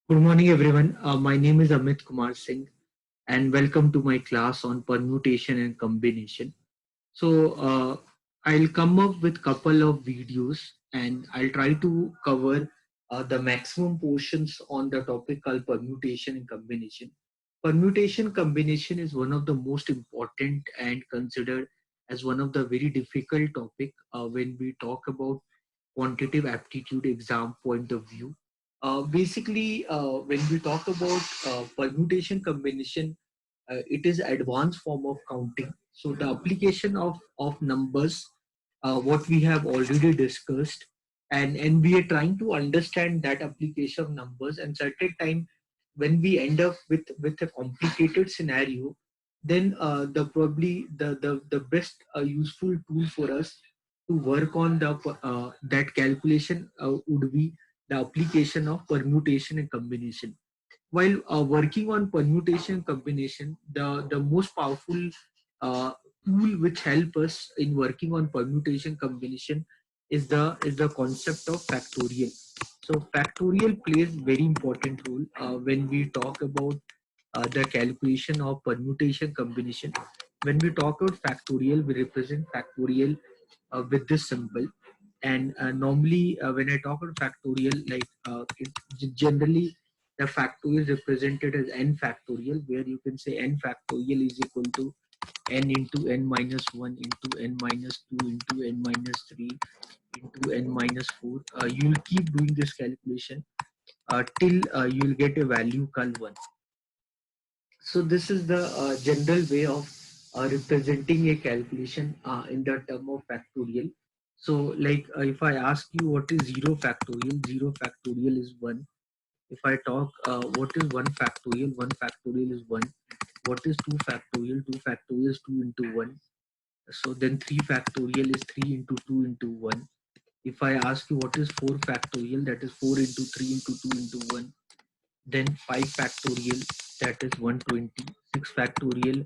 Good morning, everyone. My name is Amit Kumar Singh, and welcome to my class on permutation and combination. I'll come up with couple of videos, and I'll try to cover the maximum portions on the topic called permutation and combination. Permutation combination is one of the most important and considered as one of the very difficult topic when we talk about quantitative aptitude exam point of view. When we talk about permutation combination, it is advanced form of counting. So the application of numbers, what we have already discussed, and we are trying to understand that application of numbers. And certain time when we end up with a complicated scenario, then the best useful tool for us to work on the that calculation would be the application of permutation and combination. While working on permutation and combination, the most powerful uh, tool which help us in working on permutation combination is the concept of factorial. So factorial plays very important role when we talk about the calculation of permutation combination. When we talk about factorial, we represent factorial with this symbol. And normally, when I talk about factorial, generally the factorial is represented as n factorial, where you can say n factorial is equal to n into n minus 1 into n minus 2 into n minus 3 into n minus 4. You'll keep doing this calculation till you'll get a value called 1. So this is the general way of representing a calculation in the term of factorial. So if I ask you what is 0 factorial is 1. If I talk what is 1 factorial is 1. What is 2 factorial? 2 factorial is 2 into 1. So then 3 factorial is 3 into 2 into 1. If I ask you what is 4 factorial, that is 4 into 3 into 2 into 1. Then 5 factorial, that is 120. 6 factorial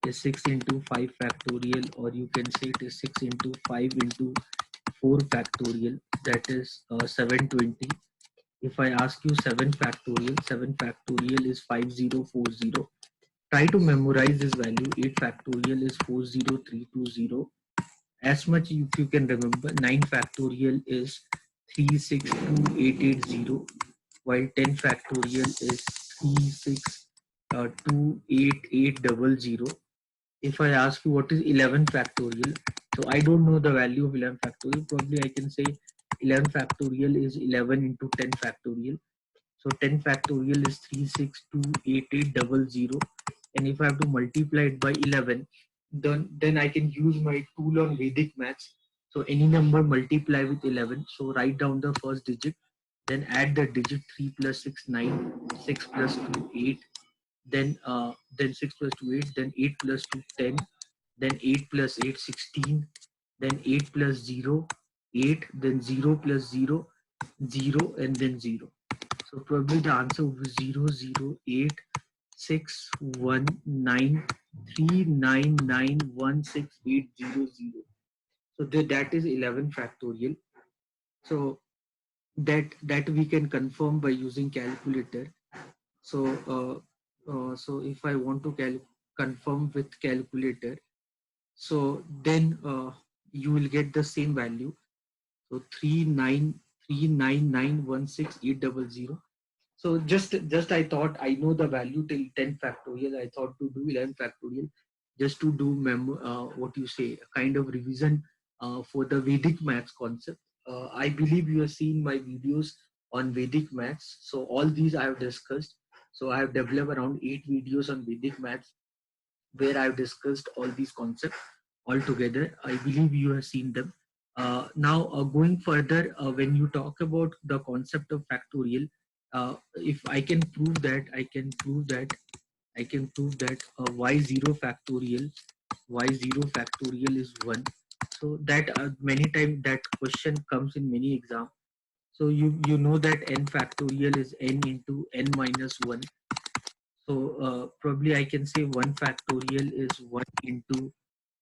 is 6 into 5 factorial, or you can say it is 6 into 5 into 4 factorial, that is 720. If I ask you 7 factorial is 5040. Try to memorize this value. 8 factorial is 40320. As much if you can remember, 9 factorial is 362880, while 10 factorial is 3628800. If I ask you what is 11 factorial, so I don't know the value of 11 factorial. Probably I can say 11 factorial is 11 into 10 factorial. So 10 factorial is 3628800. And if I have to multiply it by 11, then I can use my tool on Vedic maths. So any number multiply with 11. So write down the first digit, then add the digit. 3 plus 6 9, 6 plus 2 8, then 6 plus 2 8, then 8 plus 2 10, then 8 plus 8 16, then 8 plus 0 8, then 0 plus 0 0, and then 0. So probably the answer would be 0086193991680. So that is 11 factorial. So that we can confirm by using calculator. So so if I want to confirm with calculator, so then you will get the same value. So 393991680. So just I thought I know the value till 10 factorial. I thought to do 11 factorial just to do what you say, a kind of revision for the Vedic maths concept. I believe you have seen my videos on Vedic maths. So all these I have discussed. So I have developed around 8 videos on Vedic maths where I've discussed all these concepts all together. I believe you have seen them. Now, going further, when you talk about the concept of factorial, if I can prove that, I can prove that y0 factorial is 1. So that many times that question comes in many exams. So you know that n factorial is n into n minus 1. So probably I can say 1 factorial is 1 into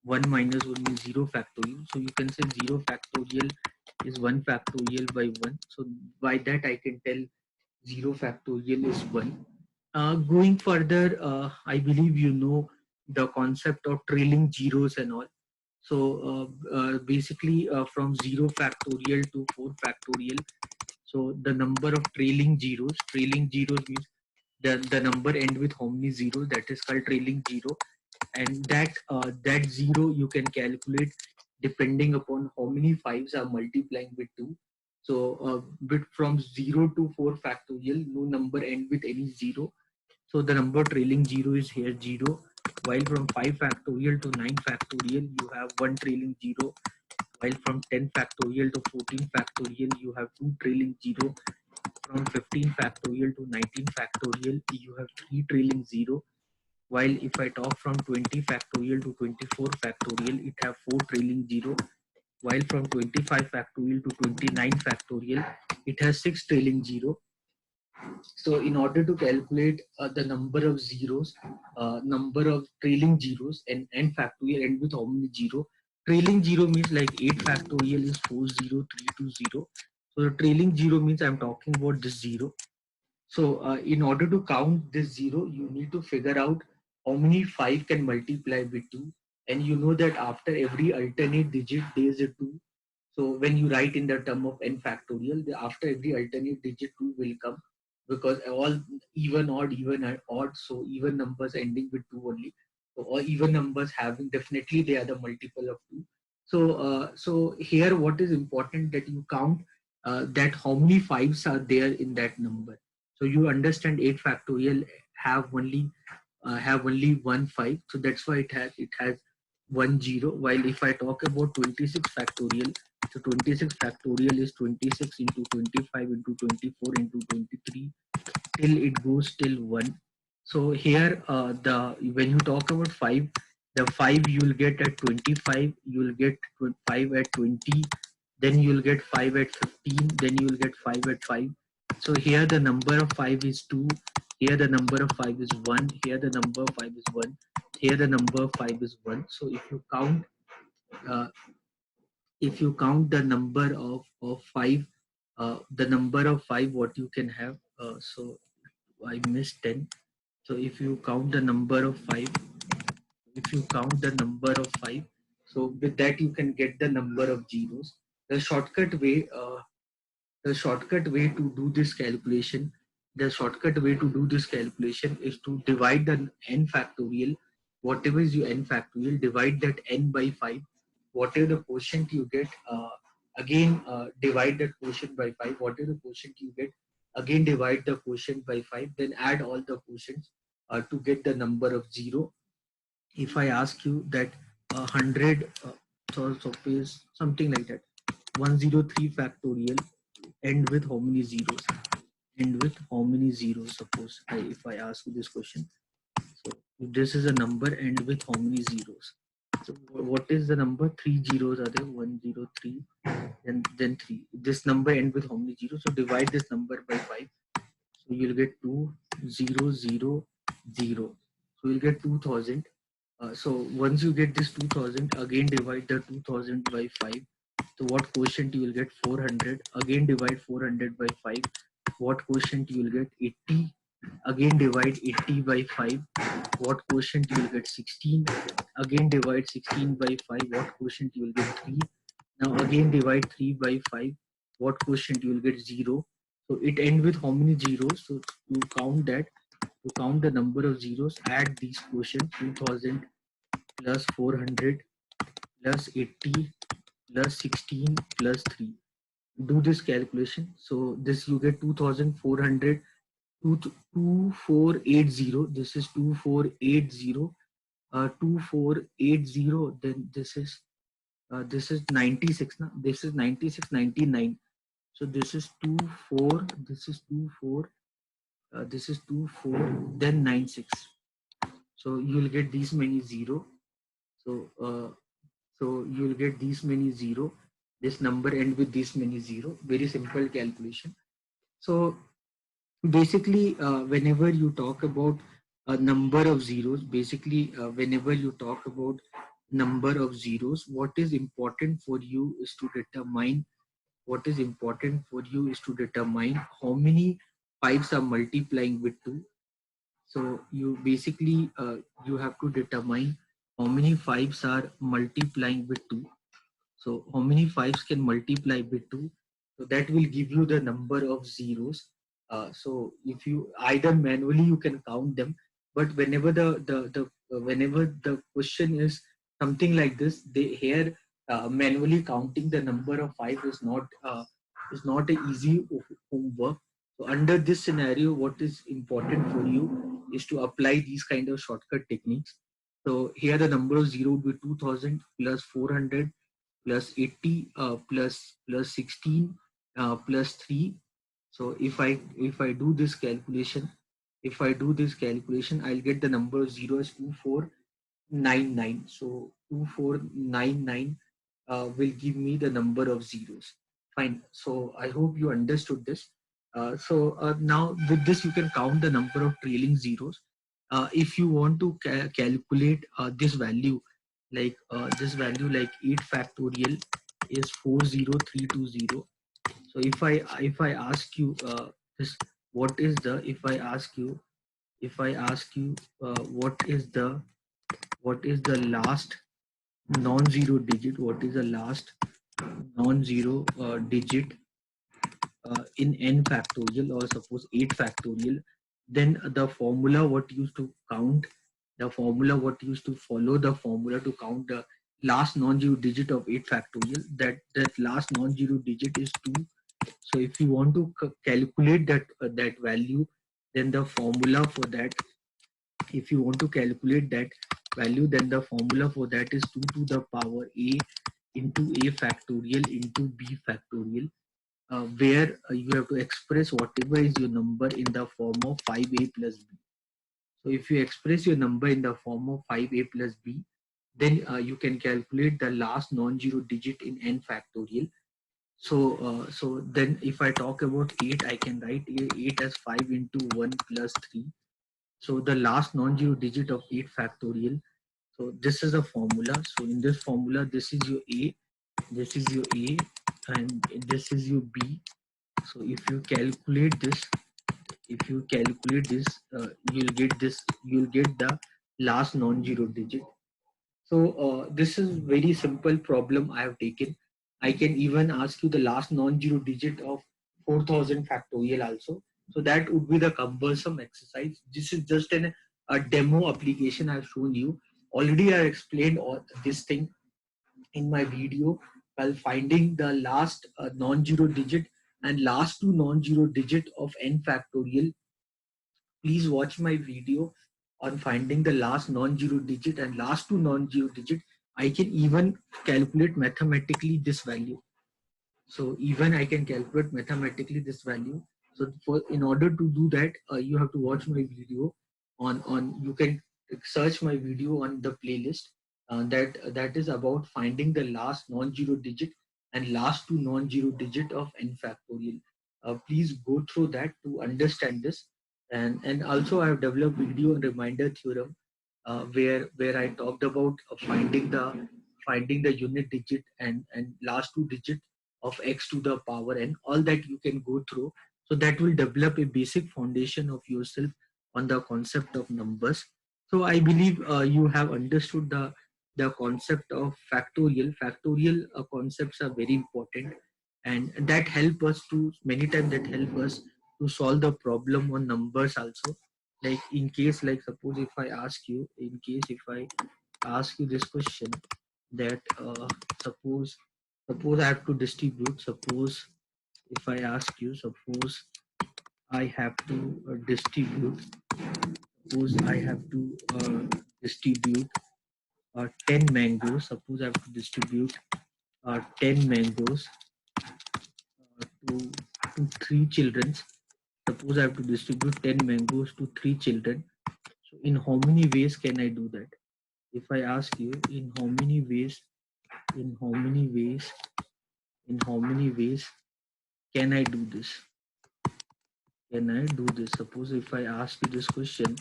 1 minus 1 is 0 factorial. So you can say 0 factorial is 1 factorial by 1. So by that I can tell 0 factorial is 1. Going further, I believe you know the concept of trailing zeros and all. So basically from 0 factorial to 4 factorial, so the number of trailing zeros means the number end with how many zeros, that is called trailing zero. And that zero you can calculate depending upon how many fives are multiplying with 2. So bit from 0 to 4 factorial, no number end with any zero, so the number trailing zero is here 0. While from 5 factorial to 9 factorial, you have one trailing zero. While from 10 factorial to 14 factorial, you have two trailing zero. From 15 factorial to 19 factorial, you have three trailing zero. While if I talk from 20 factorial to 24 factorial, it have four trailing zero. While from 25 factorial to 29 factorial, it has six trailing zero. So in order to calculate the number of zeros, number of trailing zeros, and n factorial end with how many zero? Trailing zero means like 8 factorial is 40320. So the trailing zero means I'm talking about this zero. So in order to count this zero, you need to figure out how many 5 can multiply with 2. And you know that after every alternate digit, there is a 2. So when you write in the term of n factorial, after every alternate digit 2 will come, because all even, odd, even, odd. So even numbers ending with 2 only. So or even numbers having, definitely they are the multiple of 2. So so here what is important that you count that how many fives are there in that number. So you understand 8 factorial have only one 5. So that's why it has 10. While if I talk about 26 factorial, so 26 factorial is 26 into 25 into 24 into 23 till it goes till 1. So here the when you talk about 5, the 5 you will get at 25, you will get 5 at 20, then you will get 5 at 15, then you will get 5 at 5. So here the number of 5 is 2, here the number of 5 is 1, here the number of 5 is 1, here the number of 5 is 1. So uh, if you count the number of 5, the number of 5 what you can have, so I missed 10. So if you count the number of 5, if you count the number of 5, so with that you can get the number of zeros. The shortcut way, to do this calculation, is to divide the n factorial, whatever is your n factorial, divide that n by 5. Whatever the quotient you get, again divide that quotient by 5. Whatever the quotient you get, again divide the quotient by 5. Then add all the quotients to get the number of 0. If I ask you that 100, so suppose something like that, 103 factorial end with how many zeros? End with how many zeros? Suppose if I ask you this question, so if this is a number, end with how many zeros? So what is the number? Three zeros are there, 103, and then 3. This number end with how many zeros? So divide this number by 5. So you'll get 2000. So you'll get 2000. So once you get this 2000, again divide the 2000 by 5. So what quotient you will get? 400. Again divide 400 by 5. What quotient you will get? 80. Again divide 80 by 5. What quotient you will get? 16. Again divide 16 by 5. What quotient you will get? 3. Now again divide 3 by 5. What quotient you will get? 0. So it ends with how many zeros? So to count that, to count the number of zeros, add these quotients: 2000 plus 400 plus 80 plus 16 plus 3. Do this calculation. So this you get 2400, 2480. This is 2480, 2480. Then this is 96. Now this is 96, 99. So this is 24. This is 24. This is 24. Then 96. So you will get these many zero. So so you will get these many zero. This number end with this many zero. Very simple calculation. So basically, whenever you talk about a number of zeros, basically whenever you talk about number of zeros, what is important for you is to determine how many 5s are multiplying with 2. So you basically you have to determine how many 5s are multiplying with 2. So how many 5s can multiply with 2? So that will give you the number of zeros. So if you either manually you can count them, but whenever whenever the question is something like this, they here manually counting the number of 5 is not a easy homework. So under this scenario, what is important for you is to apply these kind of shortcut techniques. So here the number of 0 would be 2000 plus 400 plus 80 plus 16 plus 3. So if I do this calculation, I'll get the number 0 as 2499. So 2499 will give me the number of zeros. Fine. So I hope you understood this. Now with this you can count the number of trailing zeros. If you want to calculate this value, like 8 factorial is 40320. So if I ask you this, what is the if I ask you what is the last non-zero digit, what is the last non-zero digit in n factorial, or suppose 8 factorial, then the formula what used to count, the formula what used to follow the formula to count the last non-zero digit of 8 factorial, that last non-zero digit is 2. So if you want to calculate that value, then the formula for that, if you want to calculate that value, then the formula for that is 2 to the power a into a factorial into b factorial, where you have to express whatever is your number in the form of 5a plus b. So if you express your number in the form of 5a plus b, then you can calculate the last non-zero digit in n factorial. So then if I talk about 8, I can write 8 as 5 into 1 plus 3. So the last non-zero digit of 8 factorial. So this is the formula. So in this formula, this is your a, this is your a, and this is your b. So if you calculate this, you'll get this, you'll get the last non-zero digit. So this is very simple problem I have taken. I can even ask you the last non-zero digit of 4000 factorial also. So that would be the cumbersome exercise. This is just a demo application I've shown you. Already I explained all this thing in my video while finding the last non-zero digit and last two non-zero digit of n factorial. Please watch my video on finding the last non-zero digit and last two non-zero digit. I can even calculate mathematically this value. So even I can calculate mathematically this value. So for in order to do that, you have to watch my video on you can search my video on the playlist that is about finding the last non-zero digit and last two non-zero digit of n factorial. Please go through that to understand this. And also I have developed video on reminder theorem, where I talked about finding the unit digit and last two digit of x to the power n. All that you can go through. So that will develop a basic foundation of yourself on the concept of numbers. So I believe you have understood the concept of factorial. Factorial concepts are very important, and that help us to many times that help us to solve the problem on numbers also. Like in case, like suppose if I ask you, in case if I ask you this question, that suppose I have to distribute, suppose if I ask you, suppose I have to distribute, suppose I have to distribute 10 mangoes, suppose I have to distribute 10 mangoes to three children. Suppose I have to distribute 10 mangoes to three children. So in how many ways can I do that? If I ask you, in how many ways, in how many ways, in how many ways can I do this? Can I do this? Suppose if I ask you this question,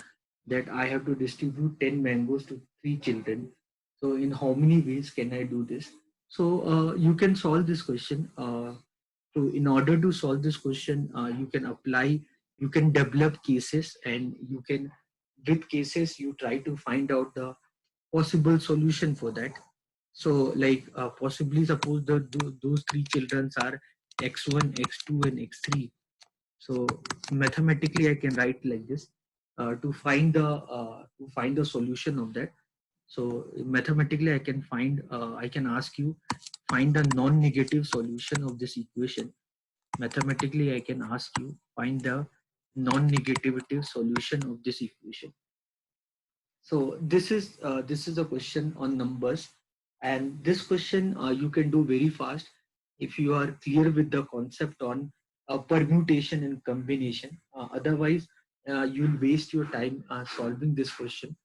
that I have to distribute 10 mangoes to three children. So in how many ways can I do this? So you can solve this question. So in order to solve this question, you can apply you can develop cases, and you can, with cases, you try to find out the possible solution for that. So like possibly suppose those three children are x1, x2 and x3. So mathematically I can write like this, to find the solution of that. So mathematically I can ask you, find the non-negative solution of this equation. Mathematically I can ask you, find the non-negative solution of this equation. So this is a question on numbers, and this question you can do very fast if you are clear with the concept on permutation and combination. Otherwise, you'll waste your time solving this question.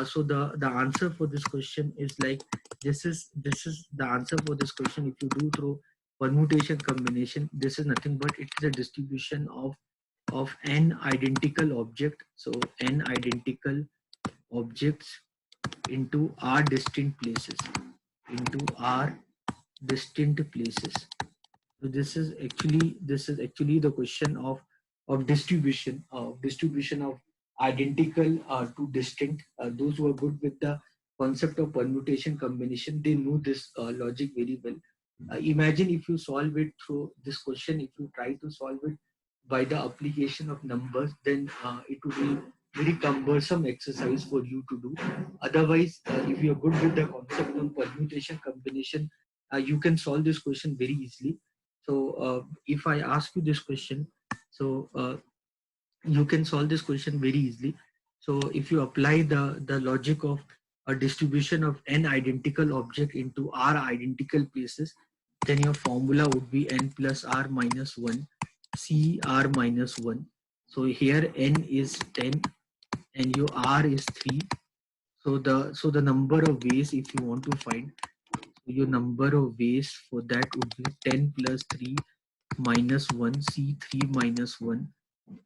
So the answer for this question is like this is the answer for this question. If you do through permutation combination, this is nothing but it is a distribution of n identical object. So n identical objects into r distinct places, into r distinct places. So this is actually the question of distribution of identical to distinct. Those who are good with the concept of permutation combination, they know this logic very well. Imagine if you solve it through this question, if you try to solve it by the application of numbers, then it would be very cumbersome exercise for you to do. Otherwise, if you're good with the concept of permutation combination, you can solve this question very easily. So if I ask you this question, so you can solve this question very easily. So if you apply the logic of a distribution of n identical object into r identical places, then your formula would be n plus r minus 1 c r minus 1. So here n is 10 and your r is 3. So the number of ways, if you want to find, so your number of ways for that would be 10 plus 3 minus 1 c3 minus 1.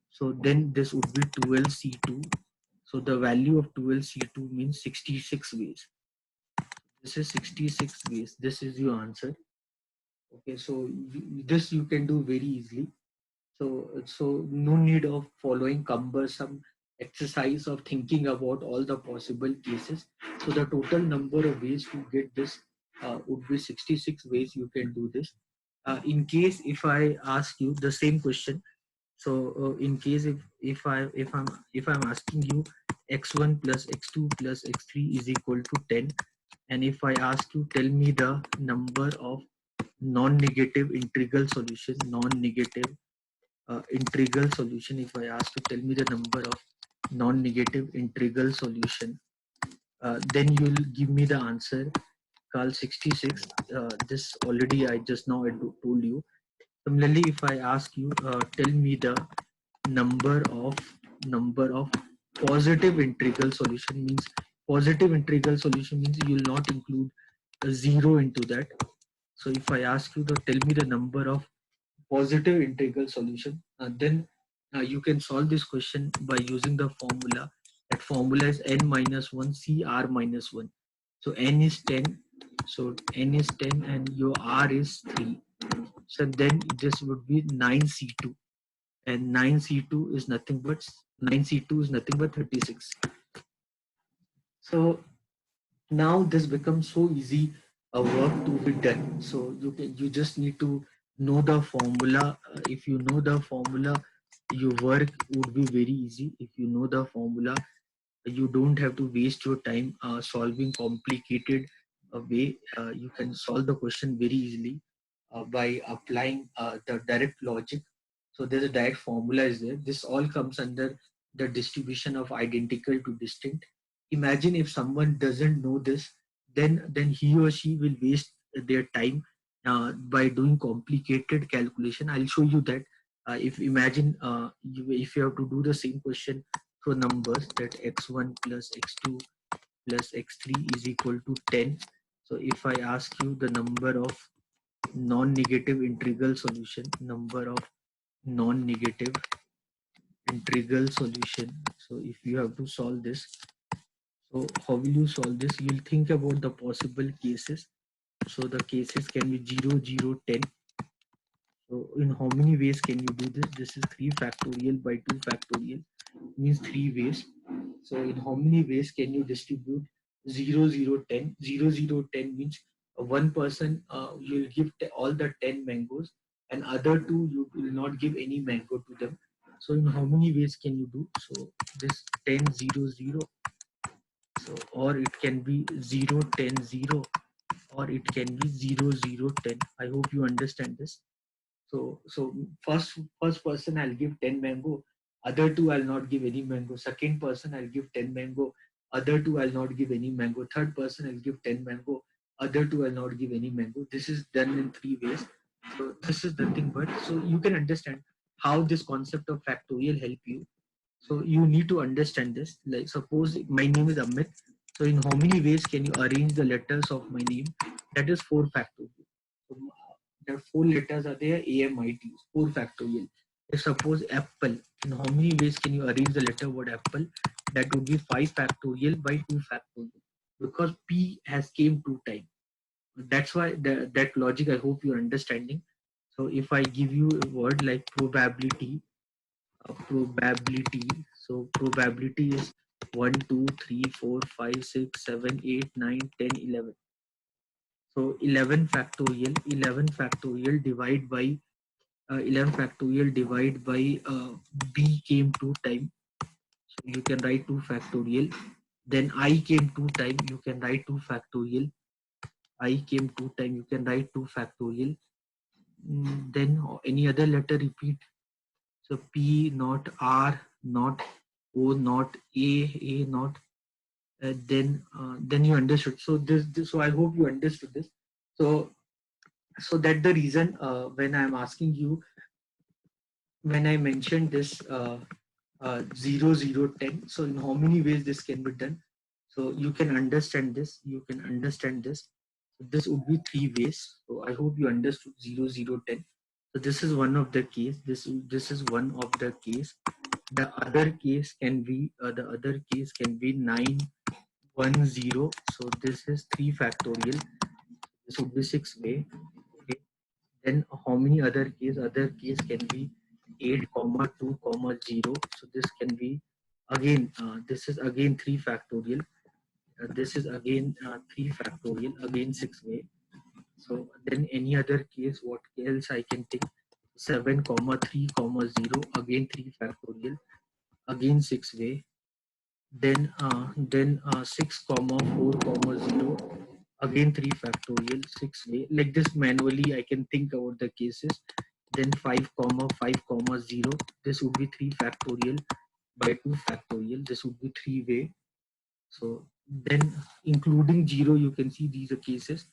So then this would be 12c2. So the value of 12c2 means 66 ways. This is 66 ways. This is your answer. Okay, so this you can do very easily. So no need of following cumbersome exercise of thinking about all the possible cases. So the total number of ways to get this would be 66 ways you can do this. In case if I ask you the same question, so in case if I'm asking you x1 plus x2 plus x3 is equal to 10, and if I ask you tell me the number of non-negative integral solution, non-negative integral solution, if I ask to tell me the number of non-negative integral solution, then you'll give me the answer called 66. This already I just now I told you. Similarly, if I ask you tell me the number of positive integral solution, means positive integral solution means you will not include a zero into that. So if I ask you to tell me the number of positive integral solution, then you can solve this question by using the formula. That formula is n minus 1 c r minus 1. So n is 10. So n is 10 and your r is 3. So then this would be 9c2, and 9c2 is nothing but 36. So now this becomes so easy a work to be done. So you just need to know the formula. If you know the formula, your work would be very easy. If you know the formula, you don't have to waste your time solving complicated way. You can solve the question very easily by applying the direct logic. So there's a direct formula is there. This all comes under the distribution of identical to distinct. Imagine if someone doesn't know this, then he or she will waste their time by doing complicated calculation. I'll show you that. If imagine if you have to do the same question through numbers, that x1 plus x2 plus x3 is equal to 10. So if I ask you the number of non-negative integral solution, number of non-negative integral solution. So if you have to solve this, so how will you solve this? You'll think about the possible cases. So the cases can be 0, 0, 10. So in how many ways can you do this? This is 3 factorial by 2 factorial, means 3 ways. So in how many ways can you distribute 0, 0, 10? 0, 0, 10 means one person you'll give all the 10 mangoes, and other two you will not give any mango to them. So in how many ways can you do? So this 10, 0, 0. So or it can be 0, 10, 0, or it can be 0, 0, 10. I hope you understand this. So first person I'll give 10 mango, other two I'll not give any mango. Second person I'll give 10 mango, other two I'll not give any mango. Third person I'll give 10 mango, other two I'll not give any mango. This is done in 3 ways. So this is nothing but, so you can understand how this concept of factorial help you. So you need to understand this. Like suppose my name is Amit. So in how many ways can you arrange the letters of my name? That is 4 factorial. So there are 4 letters are there, AMIT, 4 factorial. If suppose apple, in how many ways can you arrange the letter word apple? That would be 5 factorial by 2 factorial. Because P has came 2 times. That's why that logic I hope you're understanding. So if I give you a word like probability, probability. So probability is 1, 2, 3, 4, 5, 6, 7, 8, 9, 10, 11. So 11 factorial divide by 11 factorial divide by b came 2 time. So you can write 2 factorial. Then I came 2 time. You can write 2 factorial. I came 2 time. You can write 2 factorial. Then any other letter repeat. So P not R not O not A not. Then you understood. So this so I hope you understood this. So so that the reason when I'm asking you, when I mentioned this 0, 0, 10. So in how many ways this can be done? So you can understand this. You can understand this. So this would be 3 ways. So I hope you understood 0, 0, 10. So this is one of the case. This is one of the case. The other case can be 9, 1, 0. So this is 3 factorial. This would be 6 way. Okay. Then how many other case? Other case can be 8 comma 2 comma 0. So this can be again this is again 3 factorial. This is again 3 factorial, again 6 way. So then any other case, what else I can think? 7 comma 3 comma 0, again 3 factorial, again 6 way. Then 6 comma 4 comma 0, again 3 factorial, 6 way. Like this manually I can think about the cases. Then 5 comma 5 comma 0, this would be 3 factorial by 2 factorial, this would be 3 way. So then including 0, you can see these are cases.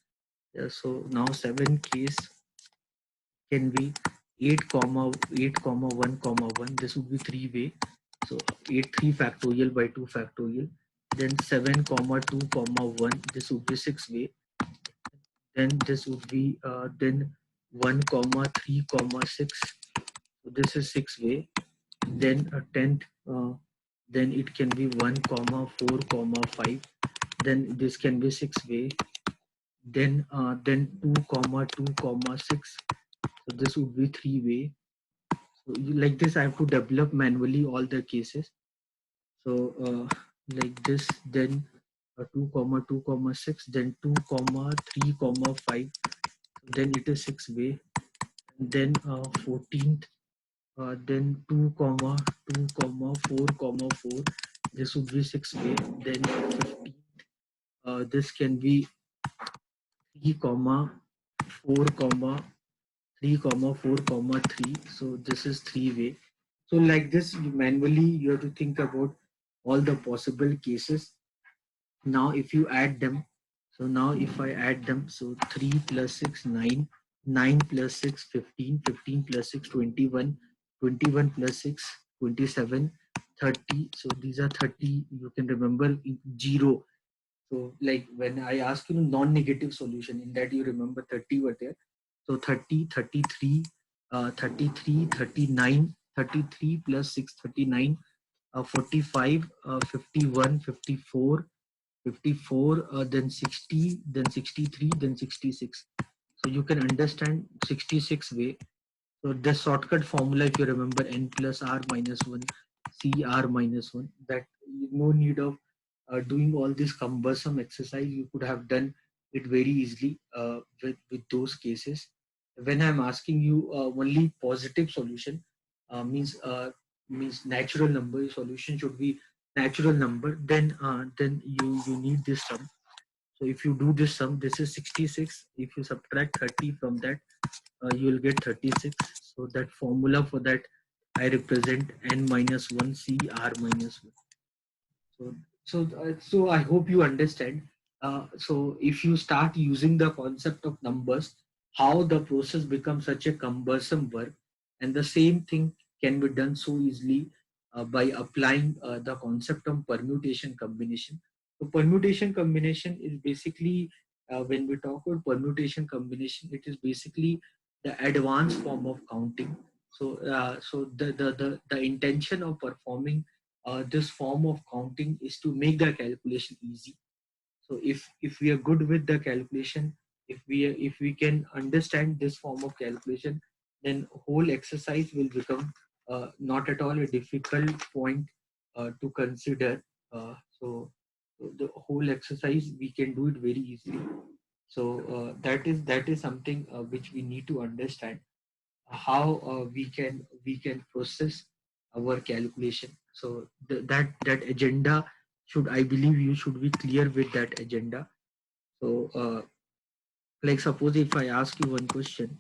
So now 7 case can be 8 comma 8 comma 1 comma 1, this would be 3 way. So 8 3 factorial by 2 factorial. Then 7 comma 2 comma 1, this would be 6 way. Then this would be then 1 comma 3 comma 6, so this is 6 way. Then a 10th then it can be 1 comma 4 comma 5, then this can be 6 way. Then 2 comma 2 comma 6, so this would be 3 way. So like this I have to develop manually all the cases. So like this, then 2 comma 2 comma 6, then 2 comma 3 comma 5, then it is 6 way. Then 14th, then 2 comma 2 comma 4 comma 4, this would be 6 way. Then 15th, this can be 3 comma 4 comma 3 comma 4 comma 3, so this is 3 way. So like this you manually you have to think about all the possible cases. Now if you add them, so now if I add them, so 3 plus 6 9, 9 plus 6 15, 15 plus 6 21, 21 plus 6 27, 30. So these are 30, you can remember 0. So like when I ask you non-negative solution, in that you remember 30 were there. So 30, 33, 33, 39, 33 plus 6 39, 45, 51, 54, 54, then 60, then 63, then 66. So you can understand 66 way. So the shortcut formula, if you remember, n plus r minus 1 c r minus 1, that no need of doing all this cumbersome exercise. You could have done it very easily with those cases. When I'm asking you only positive solution, means natural number, solution should be natural number, then you need this sum. So if you do this sum, this is 66. If you subtract 30 from that, you will get 36. So that formula for that, I represent n minus 1 c r minus 1. So I hope you understand. So if you start using the concept of numbers, how the process becomes such a cumbersome work, and the same thing can be done so easily by applying the concept of permutation combination. So permutation combination is basically, when we talk about permutation combination, it is basically the advanced form of counting. So the intention of performing this form of counting is to make the calculation easy. So if we are good with the calculation, if we can understand this form of calculation, then whole exercise will become not at all a difficult point to consider. So the whole exercise we can do it very easily. So that is something which we need to understand, how we can process our calculation. So that agenda should, I believe, you should be clear with that agenda. So like suppose if I ask you one question,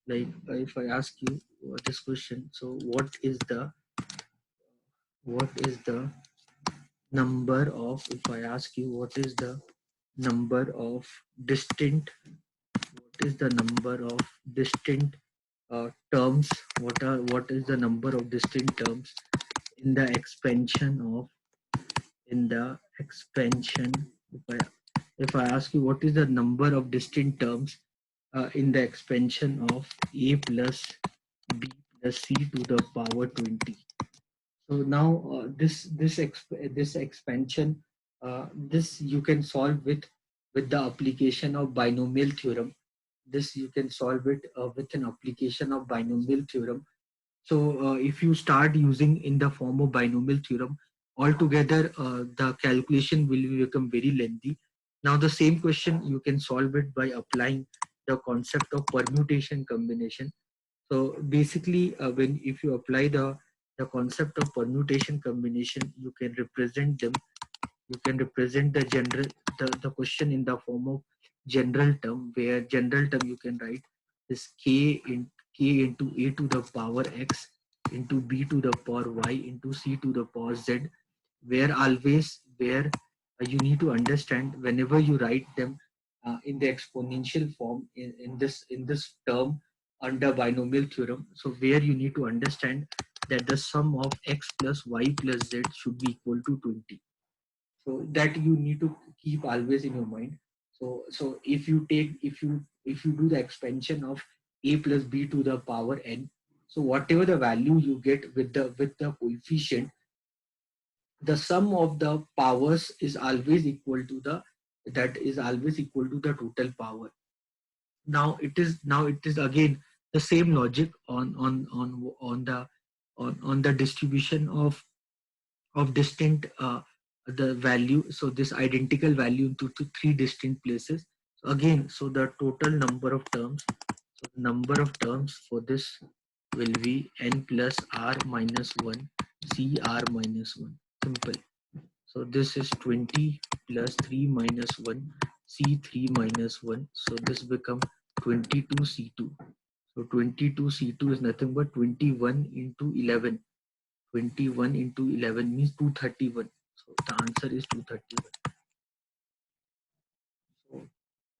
like if I ask you this question, so what is the number of, if I ask you what is the number of distinct, what is the number of distinct terms, what is the number of distinct terms in the expansion of, in the expansion, if I ask you what is the number of distinct terms in the expansion of a plus b plus c to the power 20. So now this expansion, this you can solve with the application of binomial theorem. This you can solve it with an application of binomial theorem. So if you start using in the form of binomial theorem, altogether the calculation will become very lengthy. Now the same question you can solve it by applying the concept of permutation combination. So basically, when if you apply the concept of permutation combination, you can represent the general, the question in the form of general term, where general term you can write is k into a to the power x into b to the power y into c to the power z, where you need to understand whenever you write them in the exponential form in this term under binomial theorem. So where you need to understand that the sum of x plus y plus z should be equal to 20. So that you need to keep always in your mind. So if you do the expansion of a plus b to the power n, so whatever the value you get with the coefficient, the sum of the powers is always equal to the total power. Now it is again the same logic on the distribution of distinct the value. So this identical value into three distinct places. So again, so the total number of terms, so the number of terms for this will be n plus r minus 1 c r minus 1. Simple. So this is 20 plus 3 minus 1 c3 minus 1. So this become 22c2. So 22c2 is nothing but 21 into 11. 21 into 11 means 231. So the answer is 231. So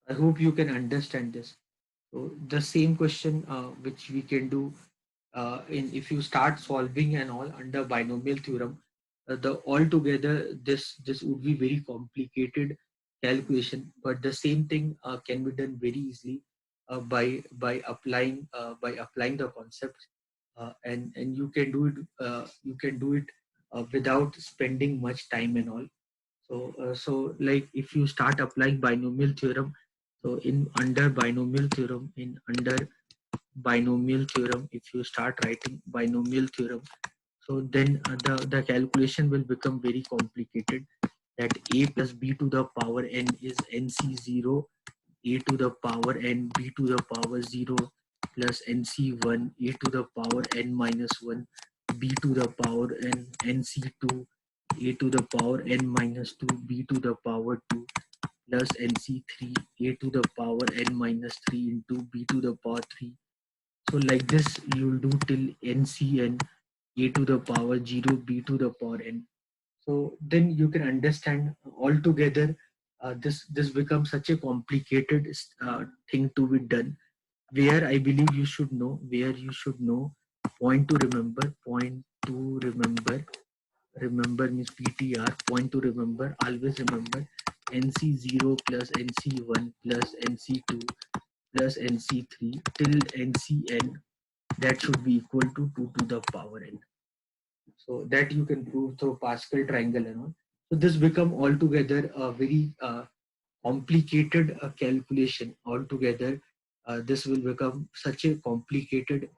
I hope you can understand this. So the same question which we can do in if you start solving and all under binomial theorem, the altogether this would be very complicated calculation, but the same thing can be done very easily by applying the concept, and you can do it without spending much time and all. So like if you start applying binomial theorem, so in under binomial theorem, in under binomial theorem, if you start writing binomial theorem, so then the calculation will become very complicated, that a plus b to the power n is nc0, a to the power n b to the power 0 plus nc1, a to the power n minus 1, b to the power n nc2, a to the power n minus 2, b to the power 2 plus nc3, a to the power n minus 3 into b to the power 3. So like this you will do till ncn, a to the power 0, b to the power n. So then you can understand altogether, this becomes such a complicated thing to be done, where I believe you should know, point to remember, remember means PTR, point to remember, always remember NC0 plus NC1 plus NC2 plus NC3 till NCN, that should be equal to 2 to the power n. So that you can prove through Pascal triangle and all. So this become altogether a very complicated calculation altogether. This will become such a complicated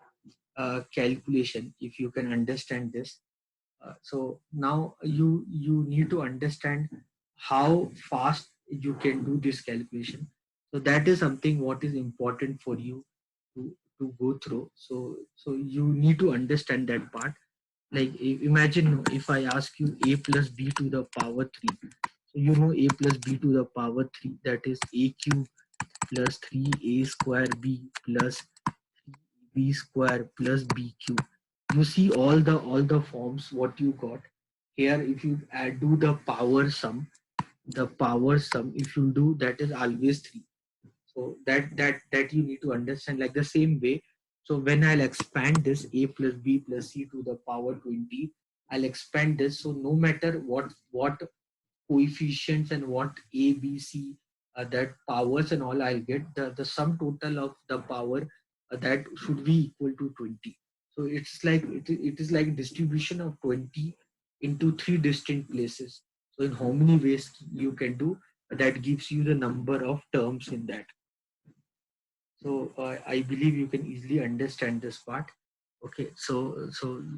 calculation if you can understand this. So now you need to understand how fast you can do this calculation. So that is something what is important for you to go through. So you need to understand that part. Like imagine if I ask you a plus b to the power 3. So you know a plus b to the power 3, that is a cube plus 3a square b plus b square plus b cube. You see all the forms what you got here. If you do the power sum, if you do, that is always 3. So that you need to understand, like the same way. So when I'll expand this a plus b plus c to the power 20, I'll expand this. So no matter what coefficients and what a b c, that powers and all I'll get, the sum total of the power, that should be equal to 20. So it's like it is like distribution of 20 into 3 distinct places. So in how many ways you can do, that gives you the number of terms in that. So I believe you can easily understand this part. Okay, so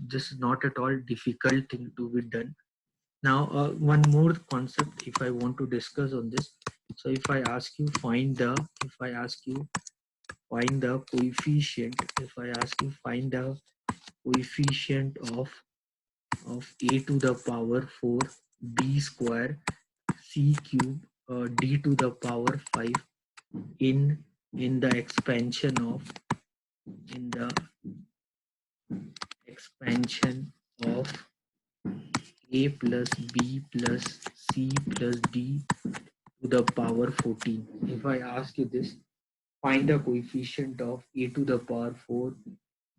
this is not at all difficult thing to be done. Now one more concept if I want to discuss on this. So if I ask you find the coefficient, if I ask you find the coefficient of a to the power 4 b square c cube d to the power 5 in the expansion of in the expansion of a plus b plus c plus d to the power 14. If I ask you this, find the coefficient of a to the power 4,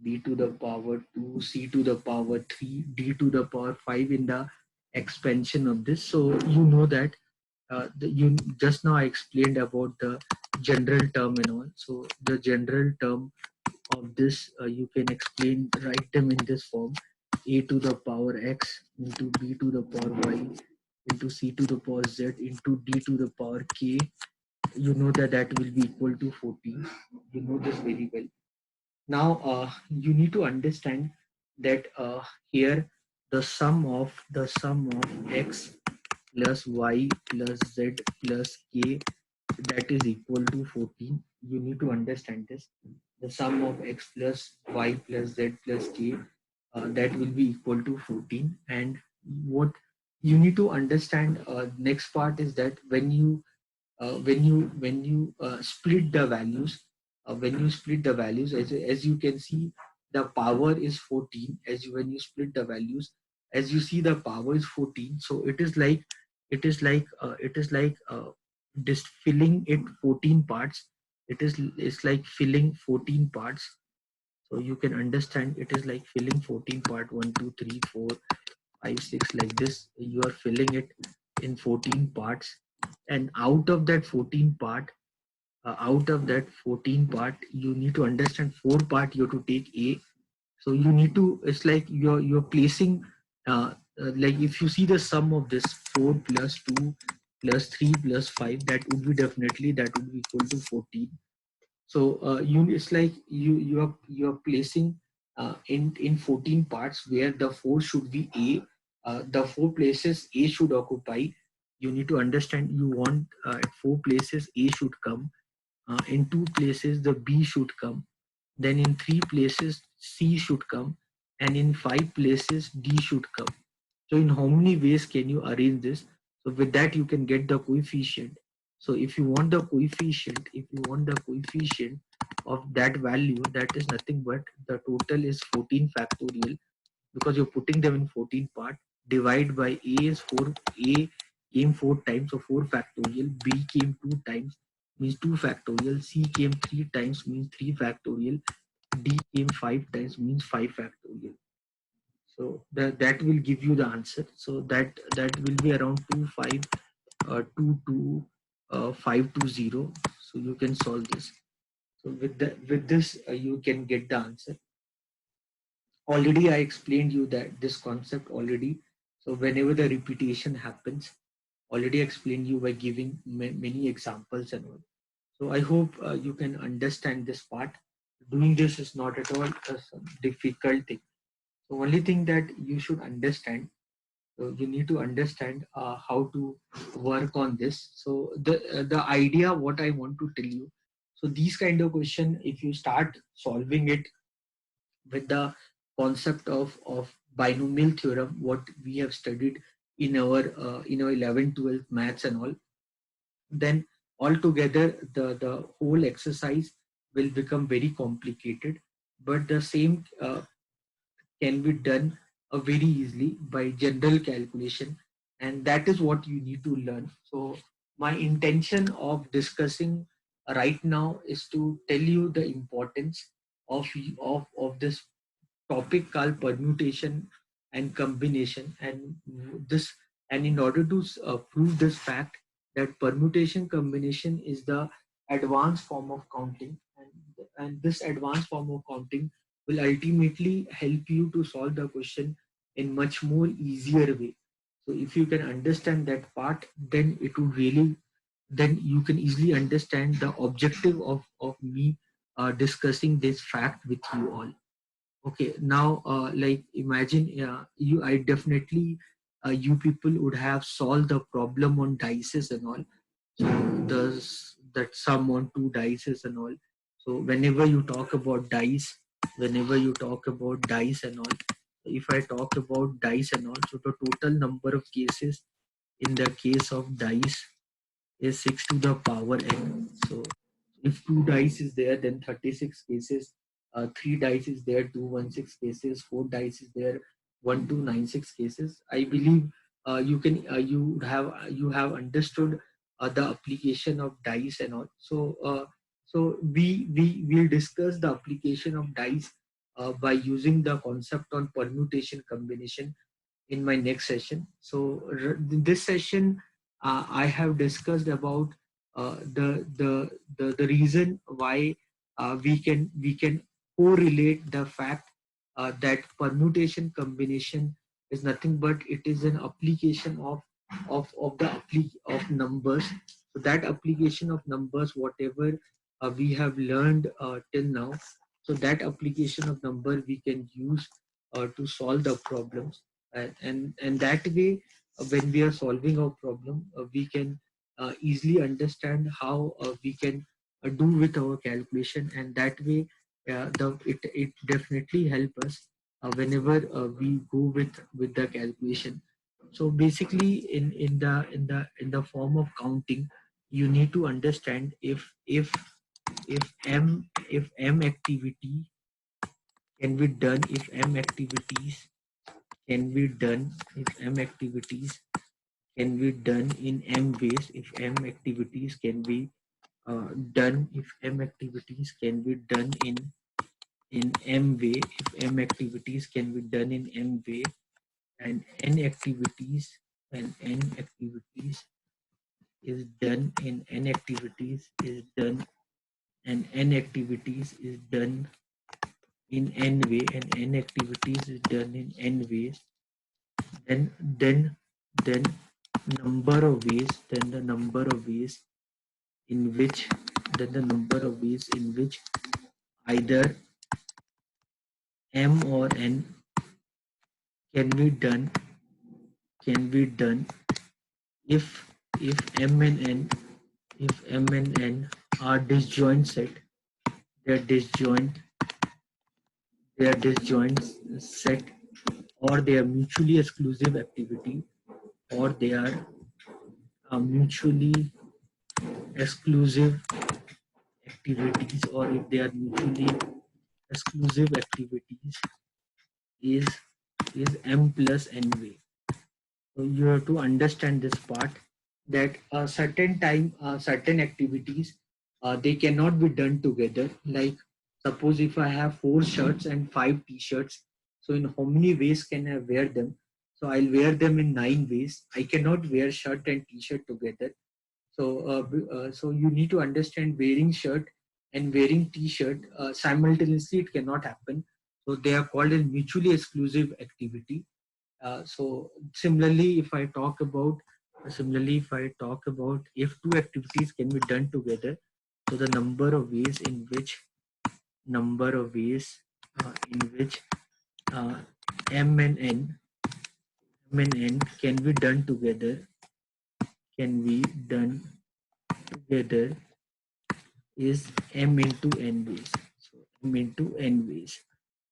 b to the power 2, c to the power 3, d to the power 5 in the expansion of this. So you know that you just now I explained about the general term and all. So the general term of this, you can write them in this form: a to the power x into b to the power y into c to the power z into d to the power k. You know that will be equal to 14. You know this very well. Now you need to understand that here the sum of x plus y plus z plus k, that is equal to 14. You need to understand this. The sum of x plus y plus z plus k, that will be equal to 14. And what you need to understand, next part is that when you split the values, as you can see, the power is 14. When you split the values, as you see, the power is 14. So it is like just filling it 14 parts. It's like filling 14 parts. So you can understand, it is like filling 14 part, 1 2 3 4 5 6, like this. You are filling it in 14 parts, and out of that 14 part, you need to understand 4 part you have to take a. So you need to, it's like you're placing, like if you see the sum of this 4 plus 2 plus 3 plus 5, that would be equal to 14. So it's like you are placing in 14 parts where the 4 should be A. The 4 places A should occupy. You need to understand, you want at 4 places A should come. In 2 places the B should come. Then in 3 places C should come, and in 5 places D should come. So in how many ways can you arrange this? So with that you can get the coefficient. So if you want the coefficient, of that value, that is nothing but the total is 14 factorial, because you're putting them in 14 part. Divide by A is 4. A came 4 times, so 4 factorial. B came 2 times, means 2 factorial. C came 3 times, means 3 factorial. D came 5 times, means 5 factorial. So that will give you the answer. So that will be around 520. So you can solve this. So with this you can get the answer. Already I explained you that this concept already. So whenever the repetition happens, already explained you by giving many examples and all. So I hope you can understand this part. Doing this is not at all a difficult thing. So only thing that you should understand, so you need to understand how to work on this. So the idea what I want to tell you. So these kind of question, if you start solving it with the concept of binomial theorem, what we have studied in our 11 12 maths and all, then altogether the whole exercise will become very complicated. But the same can be done very easily by general calculation, and that is what you need to learn. So my intention of discussing right now is to tell you the importance of this topic called permutation and combination. And this, and in order to prove this fact that permutation combination is the advanced form of counting, and this advanced form of counting will ultimately help you to solve the question in much more easier way. So if you can understand that part, then it will really, then you can easily understand the objective of me discussing this fact with you all. Okay, now like imagine you, I definitely you people would have solved the problem on dices and all. So the that sum on two dices and all. So whenever you talk about dice, and all, if I talk about dice and all, so the total number of cases in the case of dice is 6 to the power n. So if two dice is there, then 36 cases. Three dice is there, 216 cases. Four dice is there, 1296 cases. I believe you have understood the application of dice and all. So we will discuss the application of dice by using the concept on permutation combination in my next session. So this session, I have discussed about the reason why we can correlate the fact that permutation combination is nothing but it is an application of numbers. So that application of numbers, whatever we have learned till now, so that application of number we can use to solve the problems. And that way, when we are solving our problem, we can easily understand how we can do with our calculation, and that way it definitely help us whenever we go with the calculation. So basically, in the form of counting, you need to understand if m activity can be done, if m activities can be done, if m activities can be done in m ways, if m activities can be done, if m activities can be done in m way, if m activities can be done in m way, and n activities, and n activities is done in n activities is done, and n activities is done in n way, and n activities is done in n ways, then then number of ways, then the number of ways in which then the number of ways in which either m or n can be done if m and n are disjoint set, they are disjoint set, or they are mutually exclusive activity, or they are mutually exclusive activities, or if they are mutually exclusive activities is m plus n way. So you have to understand this part, that a certain time, certain activities, they cannot be done together. Like suppose if I have 4 shirts and 5 t-shirts, so in how many ways can I wear them? So I'll wear them in 9 ways. I cannot wear shirt and t-shirt together. So you need to understand wearing shirt and wearing t-shirt simultaneously. It cannot happen. So they are called as mutually exclusive activity. So similarly, if I talk about if two activities can be done together, so the number of ways in which uh, m and n can be done together can be done together, is m into n ways. So m into n ways.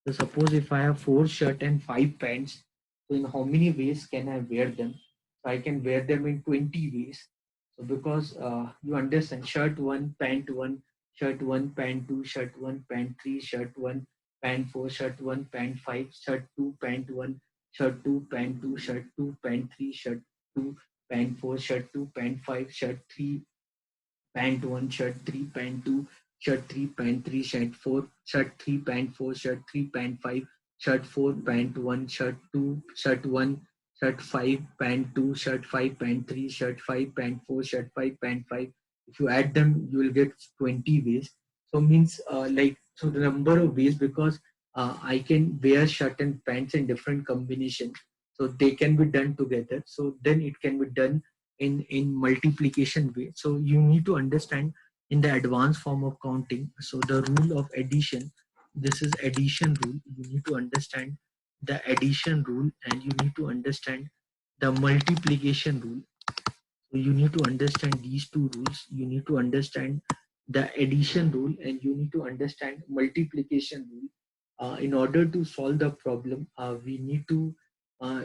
So suppose if I have 4 shirts and 5 pants, so in how many ways can I wear them? So I can wear them in 20 ways. So because you understand, shirt 1, pant 1, shirt 1, pant 2, shirt 1, pant 3, shirt 1, pant 4, shirt 1, pant 5, shirt 2, pant 1, shirt 2, pant 2, shirt 2, pant 3, shirt 2, pant 4, shirt 2, pant 5, shirt 3, pant 1, shirt 3, pant 2, shirt 3, pant 3, shirt 4, shirt 3, pant 4, shirt 3, pant 5, shirt 4, pant 1, shirt 2, shirt 1, shirt 5, pant 2, shirt 5, pant 3, shirt 5, pant 4, shirt 5, pant 5. If you add them, you will get 20 ways. So means so the number of ways, because I can wear shirt and pants in different combinations, so they can be done together. So then it can be done in multiplication way. So you need to understand in the advanced form of counting, so the rule of addition, this is addition rule. You need to understand the addition rule, and you need to understand the multiplication rule. So you need to understand these two rules. You need to understand the addition rule, and you need to understand multiplication rule. In order to solve the problem, we need to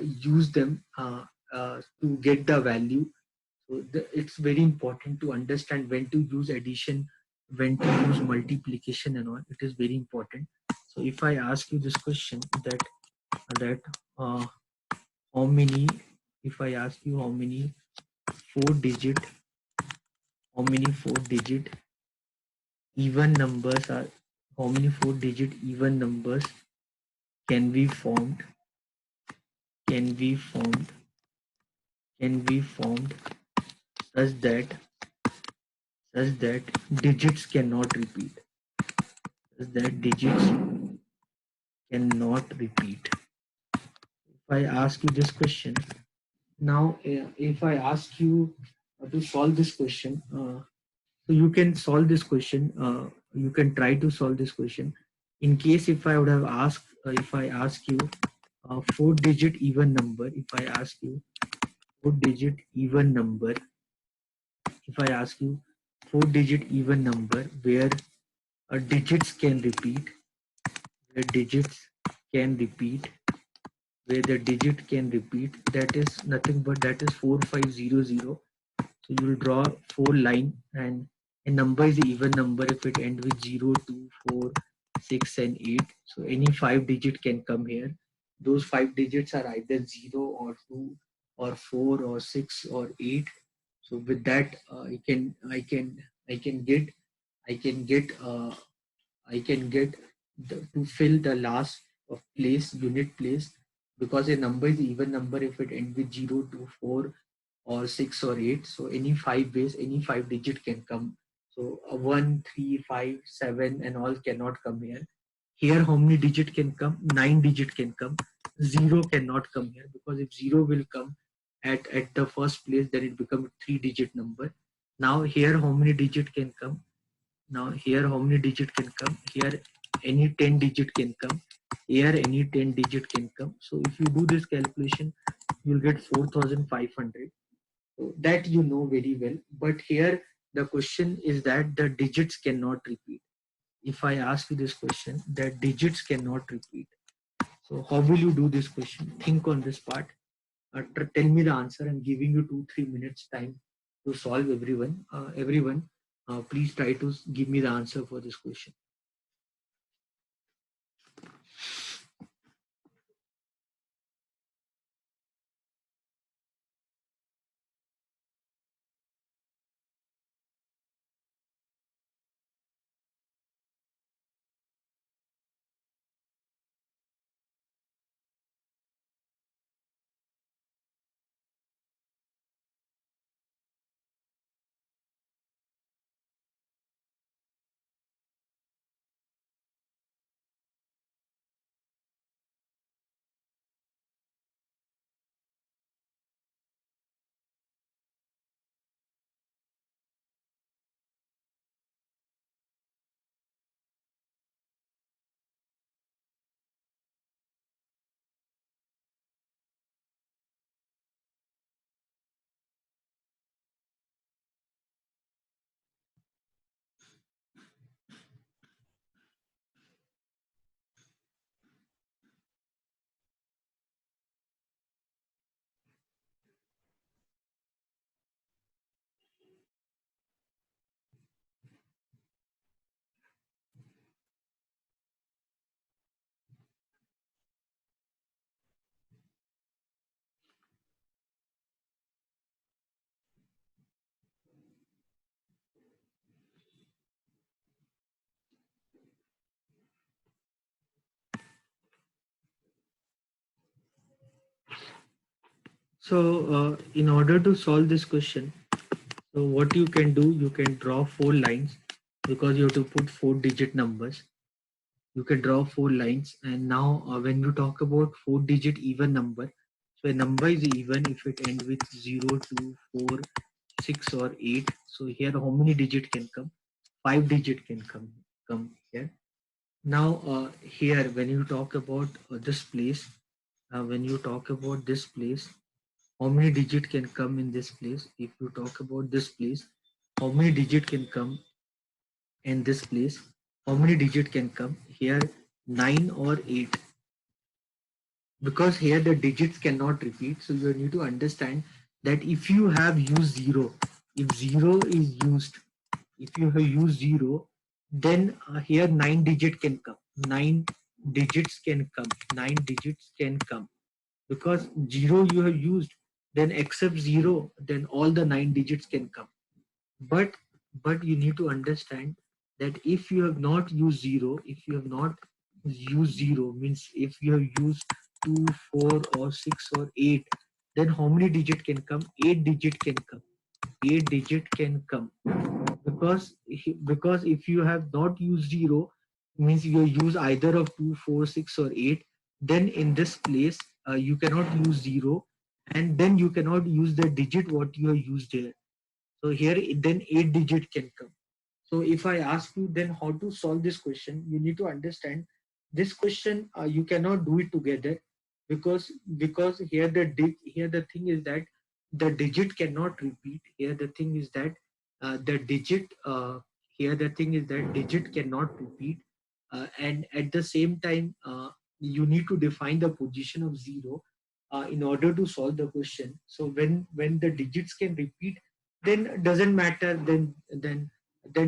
use them to get the value. So it's very important to understand when to use addition, when to use multiplication and all. It is very important. So if I ask you this question, that uh, how many, if I ask you four digit, how many 4 digit even numbers are, how many 4 digit even numbers can be formed, can be formed, can be formed such that digits cannot repeat, such that digits cannot repeat. If I ask you this question, now if I ask you to solve this question, so you can solve this question, you can try to solve this question. In case if I would have asked, if I ask you 4 digit even number, if I ask you 4 digit even number, if I ask you 4 digit even number where digits can repeat, where digits can repeat, where the digit can repeat, that is nothing but that is 4500. So you will draw 4 line, and a number is an even number if it ends with 0, 2, 4, 6 and 8. So any 5 digit can come here. Those 5 digits are either 0 or 2 or 4 or 6 or 8. So with that, I can get I can get I can get to fill the last of place, unit place, because a number is even number if it ends with 0, 2, 4 or 6 or 8. So any 5 ways, any 5 digit can come. So 1, 3, 5, 7 and all cannot come here. Here how many digit can come? 9 digit can come. 0 cannot come here, because if 0 will come at the first place, then it becomes 3 digit number. Now here how many digit can come? Now here how many digit can come? Here any 10 digit can come. Here any 10 digit can come. So if you do this calculation, you'll get 4,500. So that you know very well. But here the question is that the digits cannot repeat. If I ask you this question, that digits cannot repeat. So how will you do this question? Think on this part. Tell me the answer. I'm giving you 2-3 minutes time to solve. Everyone, please try to give me the answer for this question. So in order to solve this question, so what you can do, you can draw 4 lines because you have to put 4-digit numbers. You can draw 4 lines, and now when you talk about 4-digit even number, so a number is even if it ends with 0, 2, 4, 6 or 8. So here how many digit can come? 5 digit can come here. Now here when you talk about this place, when you talk about this place, how many digit can come in this place? If you talk about this place, how many digit can come in this place? How many digit can come here? 9 or 8, because here the digits cannot repeat. So you need to understand that if you have used 0, if 0 is used, if you have used 0, then here 9 digit can come. 9 digits can come. 9 digits can come, because 0 you have used, then except 0, then all the 9 digits can come. But you need to understand that if you have not used 0, if you have not used 0 means if you have used 2, 4 or 6 or 8, then how many digit can come? 8 digit can come. 8 digit can come, because if you have not used 0 means you use either of 2, 4, 6 or 8, then in this place you cannot use 0, and then you cannot use the digit what you have used here. So here then 8 digit can come. So if I ask you then how to solve this question, you need to understand this question you cannot do it together, because here the thing is that the digit cannot repeat. Here the thing is that the digit here the thing is that digit cannot repeat, and at the same time you need to define the position of 0 in order to solve the question. So when the digits can repeat, then doesn't matter, then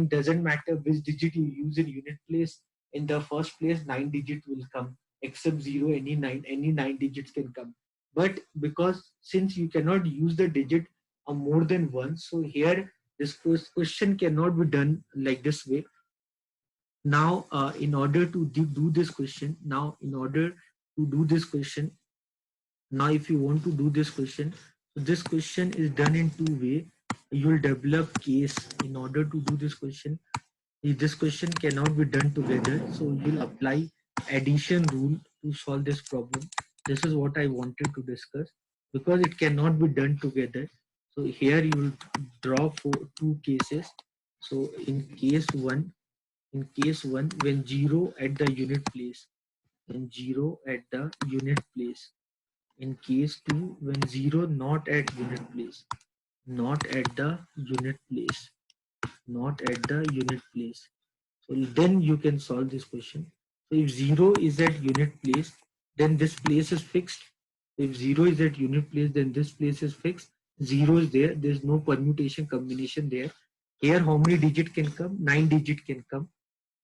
doesn't matter which digit you use in unit place. In the first place 9 digit will come, except 0, any nine digits can come. But because since you cannot use the digit more than once, so here this question cannot be done like this way. Now in order to do this question, now if you want to do this question, so this question is done in 2 way. You'll develop case. In order to do this question, if this question cannot be done together, so you'll apply addition rule to solve this problem. This is what I wanted to discuss, because it cannot be done together. So here you will draw for 2 cases. So in case one, when 0 at the unit place, when 0 at the unit place. In case 2, when 0 not at unit place, not at the unit place, not at the unit place. So then you can solve this question. So if 0 is at unit place, then this place is fixed. If 0 is at unit place, then this place is fixed. 0 is there. There's no permutation combination there. Here, how many digit can come? 9 digit can come.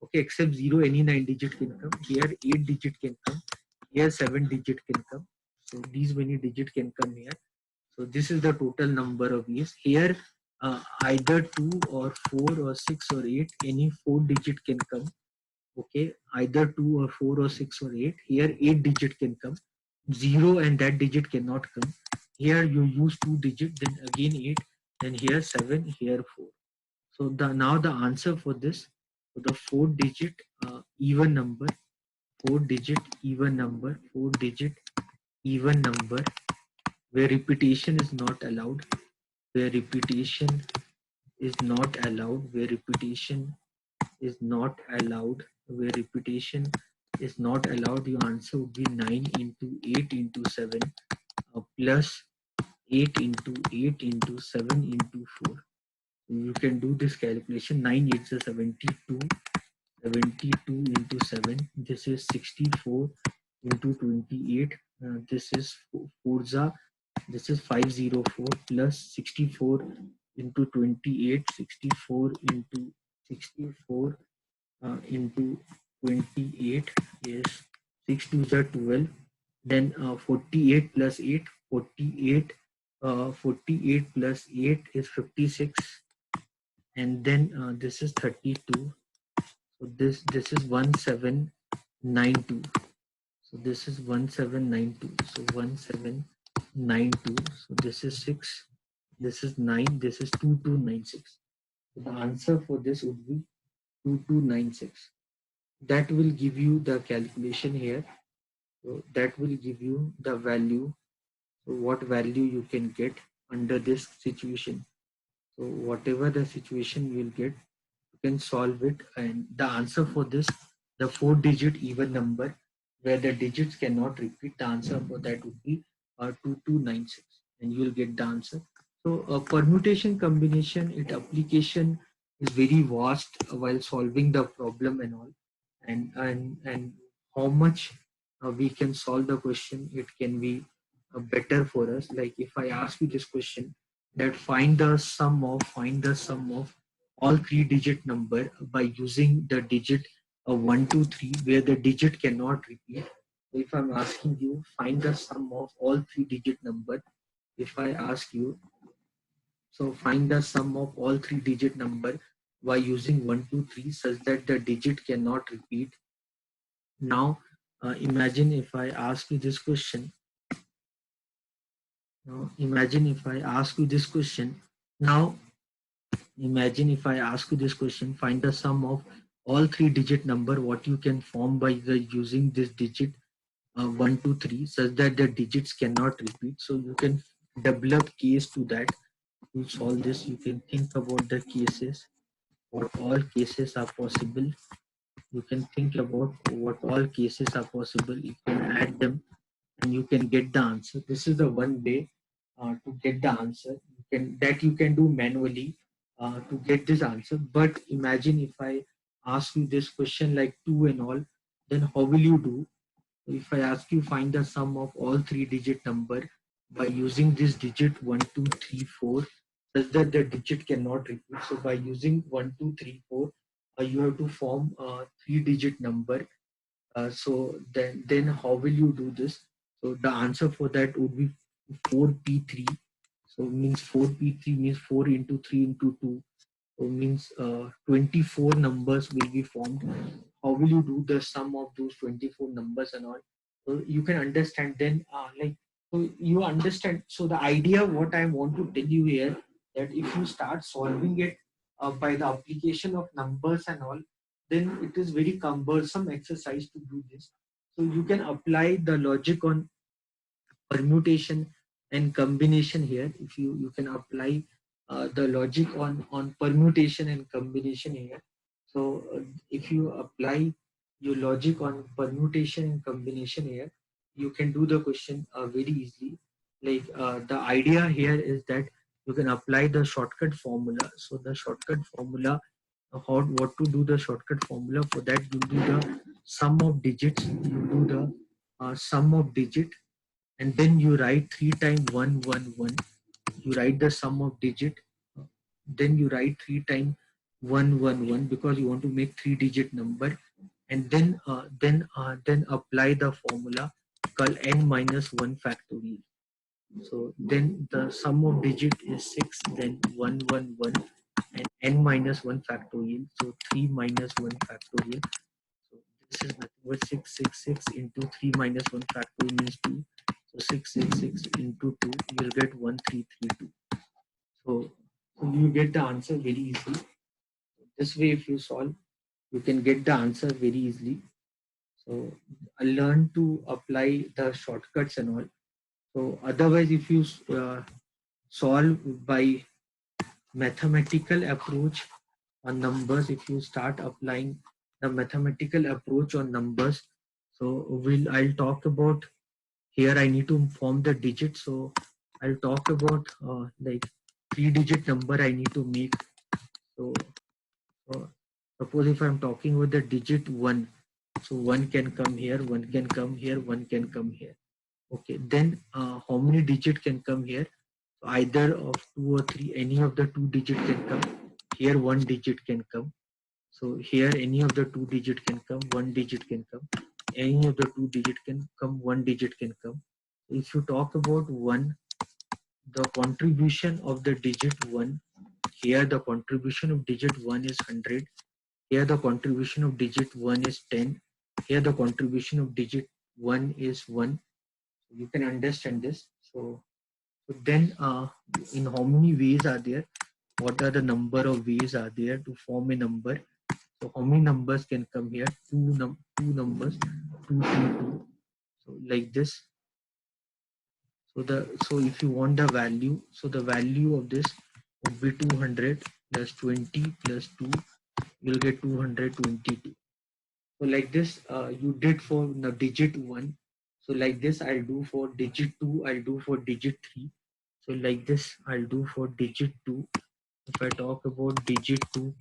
Okay, except 0, any 9 digit can come. Here, 8 digit can come. Here, 7 digit can come. So these many digit can come here. So this is the total number of years. Here, either 2 or 4 or 6 or 8, any 4 digit can come. Okay, either 2 or 4 or 6 or 8. Here 8 digit can come. 0 and that digit cannot come. Here you use 2 digit, then again 8, then here 7, here 4. So now the answer for this, for the 4 digit even number, 4 digit even number, 4 digit even number, where repetition is not allowed, where repetition is not allowed, where repetition is not allowed, where repetition is not allowed, your answer would be 9 into 8 into 7 plus 8 into 8 into 7 into 4. You can do this calculation. 9 8 is 72, 72 into 7. This is 64 into 28. This is 4 this is 504 plus 64 into 28, 64 into 64 into 28 is 6 to the 12. Then 48 plus 8, 48, 48 plus 8 is 56. And then this is 32. So this is 1792. So this is 1792. So 1792. So this is 6. This is 9. This is 2296. So the answer for this would be 2296. That will give you the calculation here. So that will give you the value. So what value you can get under this situation. So whatever the situation you will get, you can solve it. And the answer for this, the 4-digit even number where the digits cannot repeat, the answer for that would be 2296, and you will get the answer. So permutation combination, its application is very vast while solving the problem and all, and how much we can solve the question, it can be better for us. Like if I ask you this question, that find the sum of all 3-digit number by using the digit 1 2 3 where the digit cannot repeat. If I'm asking you find the sum of all 3-digit number, if I ask you, so find the sum of all 3-digit number by using 1 2 3 such that the digit cannot repeat. Now imagine if I ask you this question. Now imagine if I ask you this question. Now imagine if I ask you this question, find the sum of all 3-digit number, what you can form by using this digit 1 2 3 such that the digits cannot repeat. So you can develop case to that. To solve this, you can think about the cases, what all cases are possible. You can think about what all cases are possible. You can add them and you can get the answer. This is the one way to get the answer. You can do manually to get this answer. But imagine if I ask you this question like 2 and all, then how will you do? If I ask you find the sum of all 3-digit number by using this digit 1 2 3 4 such that the digit cannot repeat. So by using 1 2 3 4, you have to form a 3-digit number. So then how will you do this? So the answer for that would be 4p3. So means 4p3 means 4 into 3 into 2. So means 24 numbers will be formed. How will you do the sum of those 24 numbers and all? So you can understand then so you understand. So the idea what I want to tell you here, that if you start solving it by the application of numbers and all, then it is very cumbersome exercise to do this. So you can apply the logic on permutation and combination here. If you can apply the logic on permutation and combination here. So if you apply your logic on permutation and combination here, you can do the question very easily. Like the idea here is that you can apply the shortcut formula. So the shortcut formula, how what to do the shortcut formula for that, you do the sum of digits, you do the sum of digit, and then you write 3 times 111, you write the sum of digit, then you write 3 times 111 because you want to make 3-digit number, and then apply the formula called n minus 1 factorial. So then the sum of digit is 6, then 111, and n minus 1 factorial, so 3 minus 1 factorial. So this is nothing but 666 into 3 minus 1 factorial means 2. So 666 into 2, you'll get 1332. So, so you get the answer very easily. This way, if you solve, you can get the answer very easily. So I learn to apply the shortcuts and all. So otherwise, if you solve by mathematical approach on numbers, if you start applying the mathematical approach on numbers, so I'll talk about here. I need to form the digit. So I'll talk about like 3-digit number I need to make. So suppose if I'm talking with the digit 1, so 1 can come here, 1 can come here, 1 can come here. Okay, then how many digit can come here? So either of 2 or 3, any of the 2 digit can come. Here 1 digit can come. So here any of the 2 digit can come, 1 digit can come. Any of the 2 digit can come, 1 digit can come. If you talk about 1, the contribution of the digit 1, here the contribution of digit 1 is 100. Here the contribution of digit 1 is 10. Here the contribution of digit 1 is 1. You can understand this. So then in how many ways are there? What are the number of ways are there to form a number? So how many numbers can come here? Two numbers, 2, 3, 2. So like this. So if you want the value, so the value of this would be 200 plus 20 plus 2, you'll get 222. So like this, you did for the digit 1. So like this, I'll do for digit 2, I'll do for digit 3. So like this, I'll do for digit 2. If I talk about digit 2,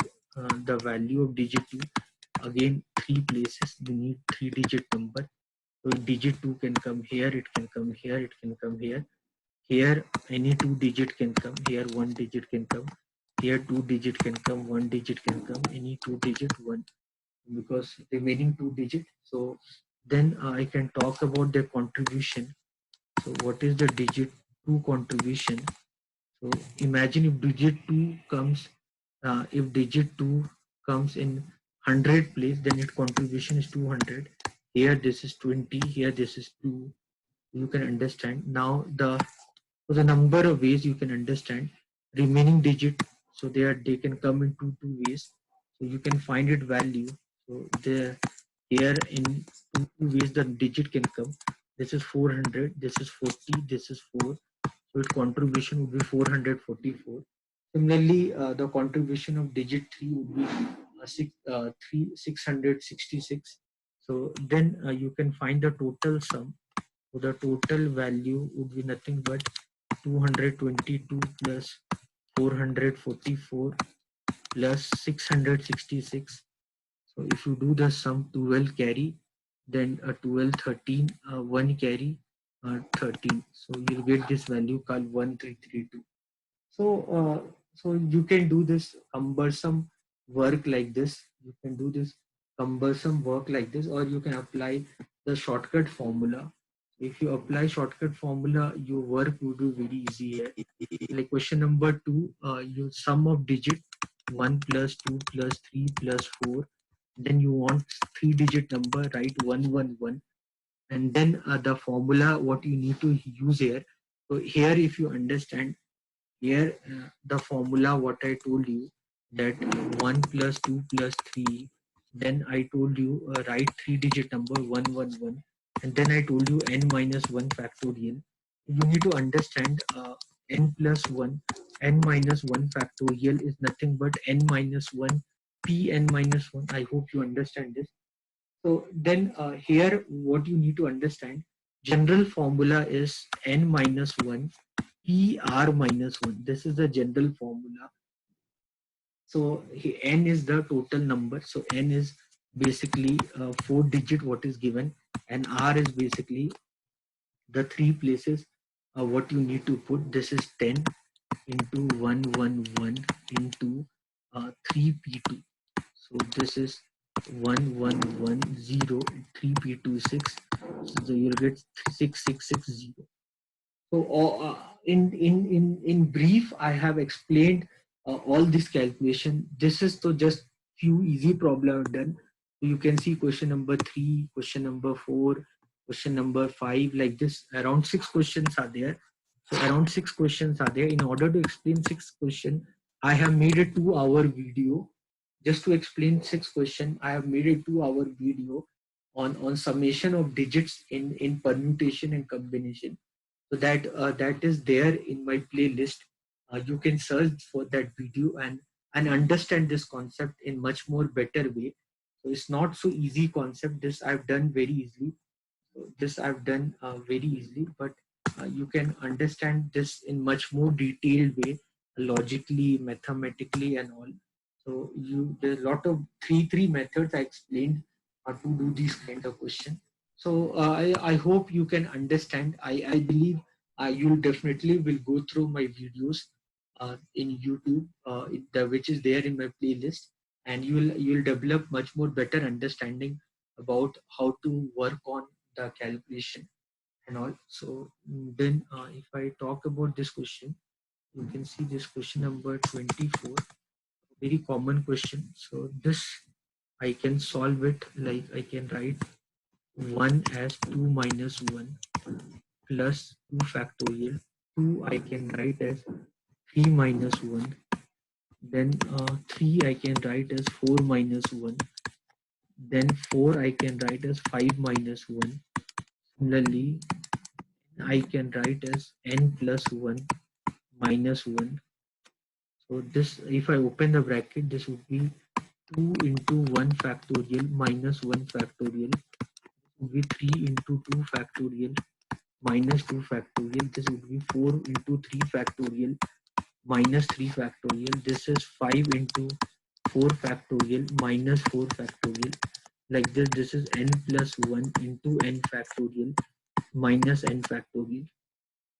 the value of digit 2, again 3 places, you need 3-digit number. So digit 2 can come here, it can come here, it can come here. Here any 2 digit can come, here 1 digit can come, here 2 digit can come, 1 digit can come, any 2 digit 1, because remaining 2 digit. So then I can talk about their contribution. So what is the digit 2 contribution? So imagine if digit 2 comes, if digit 2 comes in 100 place, then its contribution is 200. Here this is 20, here this is 2. You can understand. Now the number of ways you can understand remaining digit. So they can come in two ways. So you can find it value. So there here in two ways the digit can come. This is 400, this is 40, this is 4. So its contribution would be 444. Similarly, the contribution of digit 3 would be 666. So then you can find the total sum. So the total value would be nothing but 222 plus 444 plus 666. So if you do the sum 12 carry, then 12, 13, 1 carry, 13. So you'll get this value called 1332. So you can do this cumbersome work like this. You can do this cumbersome work like this, or you can apply the shortcut formula. If you apply shortcut formula, your work will be very easy here. Like question number 2, you sum of digit 1 plus 2 plus 3 plus 4. Then you want 3-digit number, write 111, and then the formula what you need to use here. So here, if you understand here, the formula what I told you, that 1 plus 2 plus 3, then I told you write 3-digit number 111, and then I told you n minus 1 factorial. You need to understand n plus 1 n minus 1 factorial is nothing but n minus 1 p n minus 1. I hope you understand this. So then here what you need to understand, general formula is n minus 1 p r minus 1. This is the general formula. So n is the total number. So n is basically 4 digit what is given, and r is basically the three places what you need to put. This is 10 into 111 into 3p2. So this is 1110 3p2 6. So you'll get 6660. So in brief, I have explained all this calculation. This is so just few easy problem I've done. So you can see question number 3, question number 4, question number 5, like this. Around 6 questions are there. So around 6 questions are there. In order to explain 6 questions, I have made a 2-hour video. Just to explain 6 questions, I have made a 2-hour video on summation of digits in permutation and combination. So that is there in my playlist. You can search for that video and understand this concept in much more better way. So it's not so easy concept. This I've done very easily. So this I've done very easily, but you can understand this in much more detailed way, logically, mathematically, and all. So there's a lot of three methods I explained to do these kind of question. So I hope you can understand. I believe you'll definitely will go through my videos in YouTube, which is there in my playlist, and you'll develop much more better understanding about how to work on the calculation and all. So then if I talk about this question, you can see this question number 24, very common question. So this I can solve it like I can write 1 as 2 minus 1 plus 2 factorial. 2 I can write as 3 minus 1. Then 3 I can write as 4 minus 1. Then 4 I can write as 5 minus 1. Similarly, I can write as n plus 1 minus 1. So this, if I open the bracket, this would be 2 into 1 factorial minus 1 factorial. This would be 3 into 2 factorial minus 2 factorial. This would be 4 into 3 factorial minus 3 factorial. This is 5 into 4 factorial minus 4 factorial. Like this is n plus 1 into n factorial minus n factorial.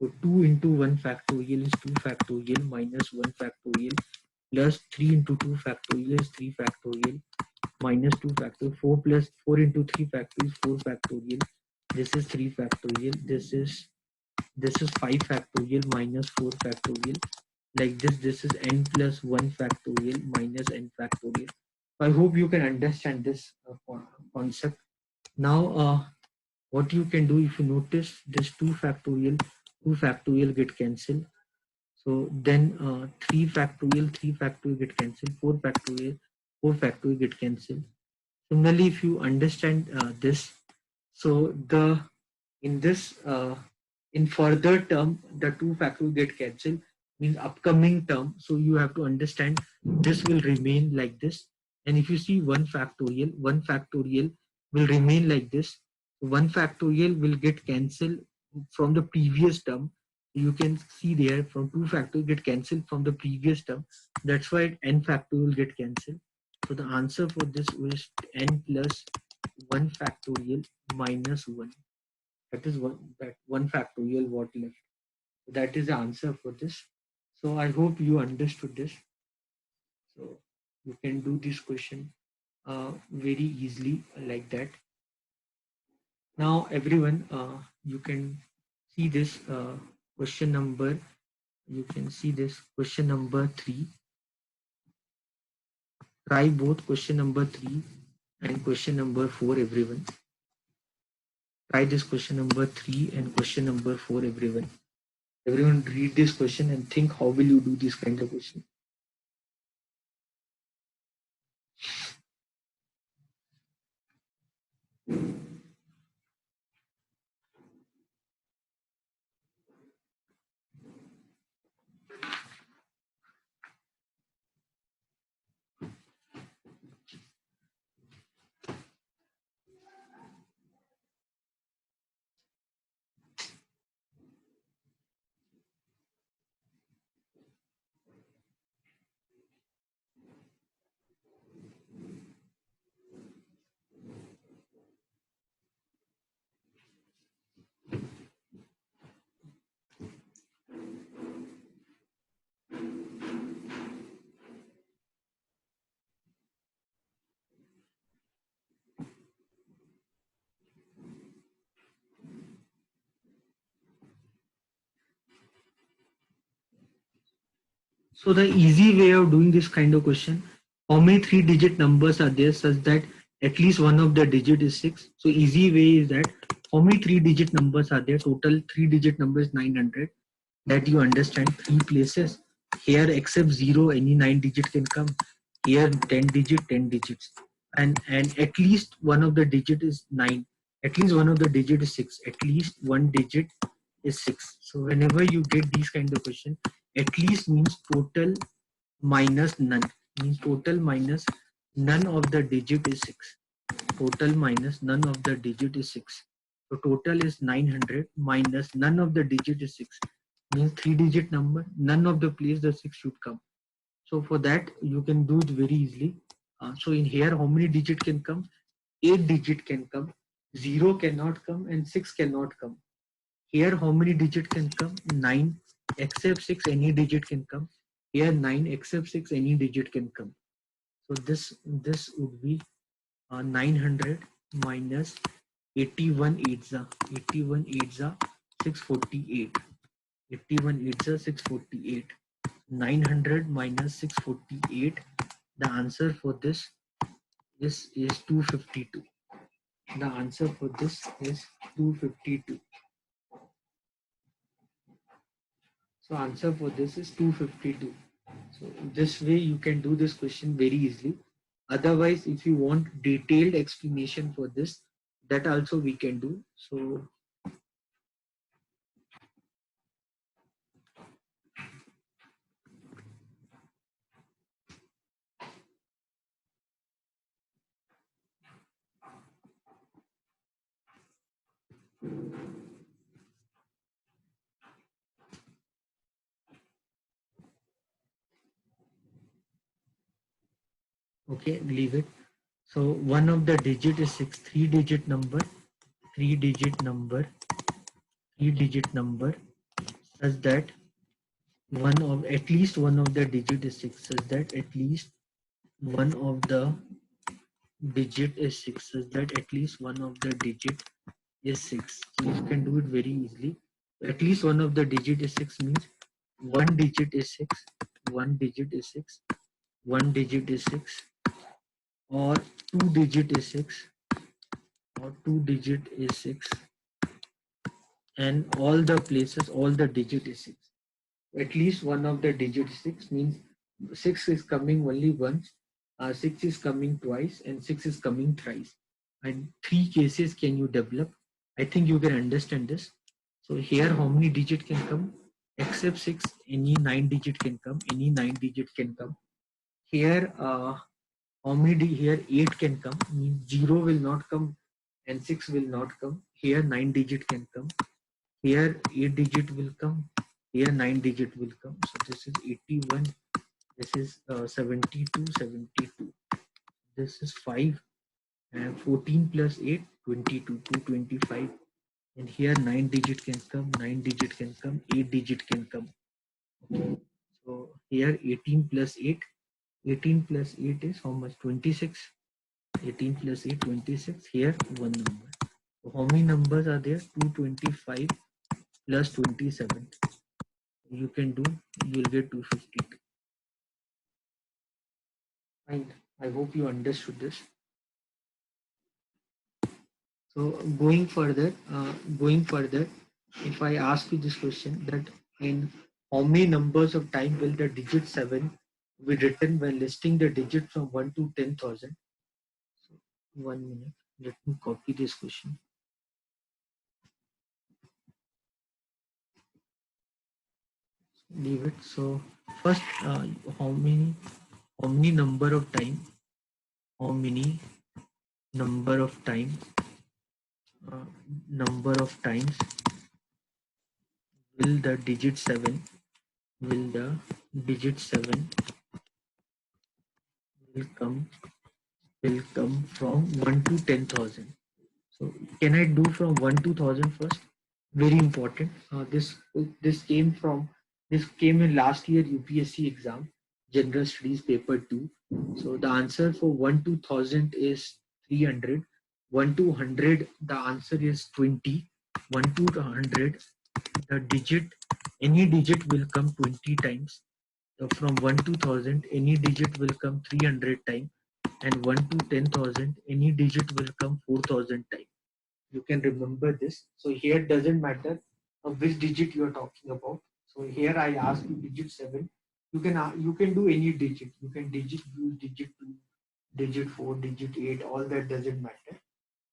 So 2 into 1 factorial is 2 factorial minus 1 factorial plus 3 into 2 factorial is 3 factorial minus 2 factorial. 4 plus 4 into 3 factorial is 4 factorial. This is 3 factorial. This is 5 factorial minus 4 factorial. Like this is n plus 1 factorial minus n factorial. I hope you can understand this concept. Now what you can do, if you notice this 2 factorial get cancelled. So then 3 factorial get cancelled, 4 factorial get cancelled. Similarly, if you understand this, so the in this in further term, the 2 factorial get cancelled, means upcoming term. So you have to understand this will remain like this. And if you see 1 factorial will remain like this. 1 factorial will get cancelled from the previous term. You can see there from 2 factorial get cancelled from the previous term. That's why n factorial get cancelled. So the answer for this is n plus 1 factorial minus 1. That is that 1 factorial what left. That is the answer for this. So I hope you understood this. So you can do this question very easily like that. Now everyone, you can see this question number. You can see this question number 3. Try both question number 3 and question number 4, everyone. Try this question number 3 and question number 4, everyone. Everyone read this question and think how will you do this kind of question. So the easy way of doing this kind of question, how many 3-digit numbers are there such that at least one of the digit is 6? So easy way is that how many 3-digit numbers are there? Total 3-digit number is 900. That you understand 3 places. Here except 0, any 9-digit can come. Here 10-digit, 10 digits. And at least one of the digit is 9. At least one of the digit is 6. At least one digit is 6. So whenever you get these kind of question, at least means total minus none. Means total minus none of the digit is 6. Total minus none of the digit is 6. So total is 900 minus none of the digit is 6. Means 3-digit number, none of the place the 6 should come. So for that you can do it very easily. So in here how many digit can come? 8 digit can come, 0 cannot come and 6 cannot come. Here how many digit can come? 9 except 6 any digit can come. Here 9 except 6 any digit can come. So this would be 900 minus 81 8 81 8 648. 81 8 648. 900 minus 648. The answer for this is 252. The answer for this is 252. So answer for this is 252. So this way you can do this question very easily. Otherwise, if you want detailed explanation for this, that also we can do. So okay, leave it. So one of the digit is 6, 3-digit number, 3-digit number, 3-digit number, such that one of at least one of the digit is 6, such that at least one of the digit is 6, such that at least one of the digit is 6. So you can do it very easily. At least one of the digit is 6 means one digit is 6, one digit is 6, one digit is 6, or two digit is 6, or two digit is 6, and all the places, all the digit is 6. At least one of the digit 6 means 6 is coming only once, 6 is coming twice, and 6 is coming thrice. And 3 cases can you develop? I think you can understand this. So here how many digit can come? Except 6, any 9-digit can come, any 9-digit can come. Here how many here 8 can come, means 0 will not come and 6 will not come. Here 9-digit can come, here 8-digit will come, here 9-digit will come. So this is 81, this is 72, 72. This is 5 and 14 plus 8, 22, 225. And here 9-digit can come, 9-digit can come, 8-digit can come. Okay. So here 18 plus 8, 18 plus 8 is how much? 26. 18 plus 8, 26. Here one number. So how many numbers are there? 225 plus 27. You can do, you will get 252. Fine. I hope you understood this. So going further, if I ask you this question, that in how many numbers of time will the digit 7 be written when listing the digit from 1 to 10,000? So 1 minute. Let me copy this question. Leave it. So first, how many number of time? How many number of time? Number of times will the digit 7 will the digit 7 will come from 1 to 10,000. So can I do from 1 to 1000 first? Very important. This came in last year UPSC exam, General Studies paper 2. So the answer for 1 to 1000 is 300. 1 to 100, the answer is 20. 1 to 100, the digit, any digit will come 20 times. from 1 to 1000 any digit will come 300 times, and 1 to 10,000 any digit will come 4000 times. You can remember this. So here doesn't matter which digit you are talking about. So here I ask you digit 7. You can do any digit. You can use digit 2, digit 4, digit 8. All that doesn't matter.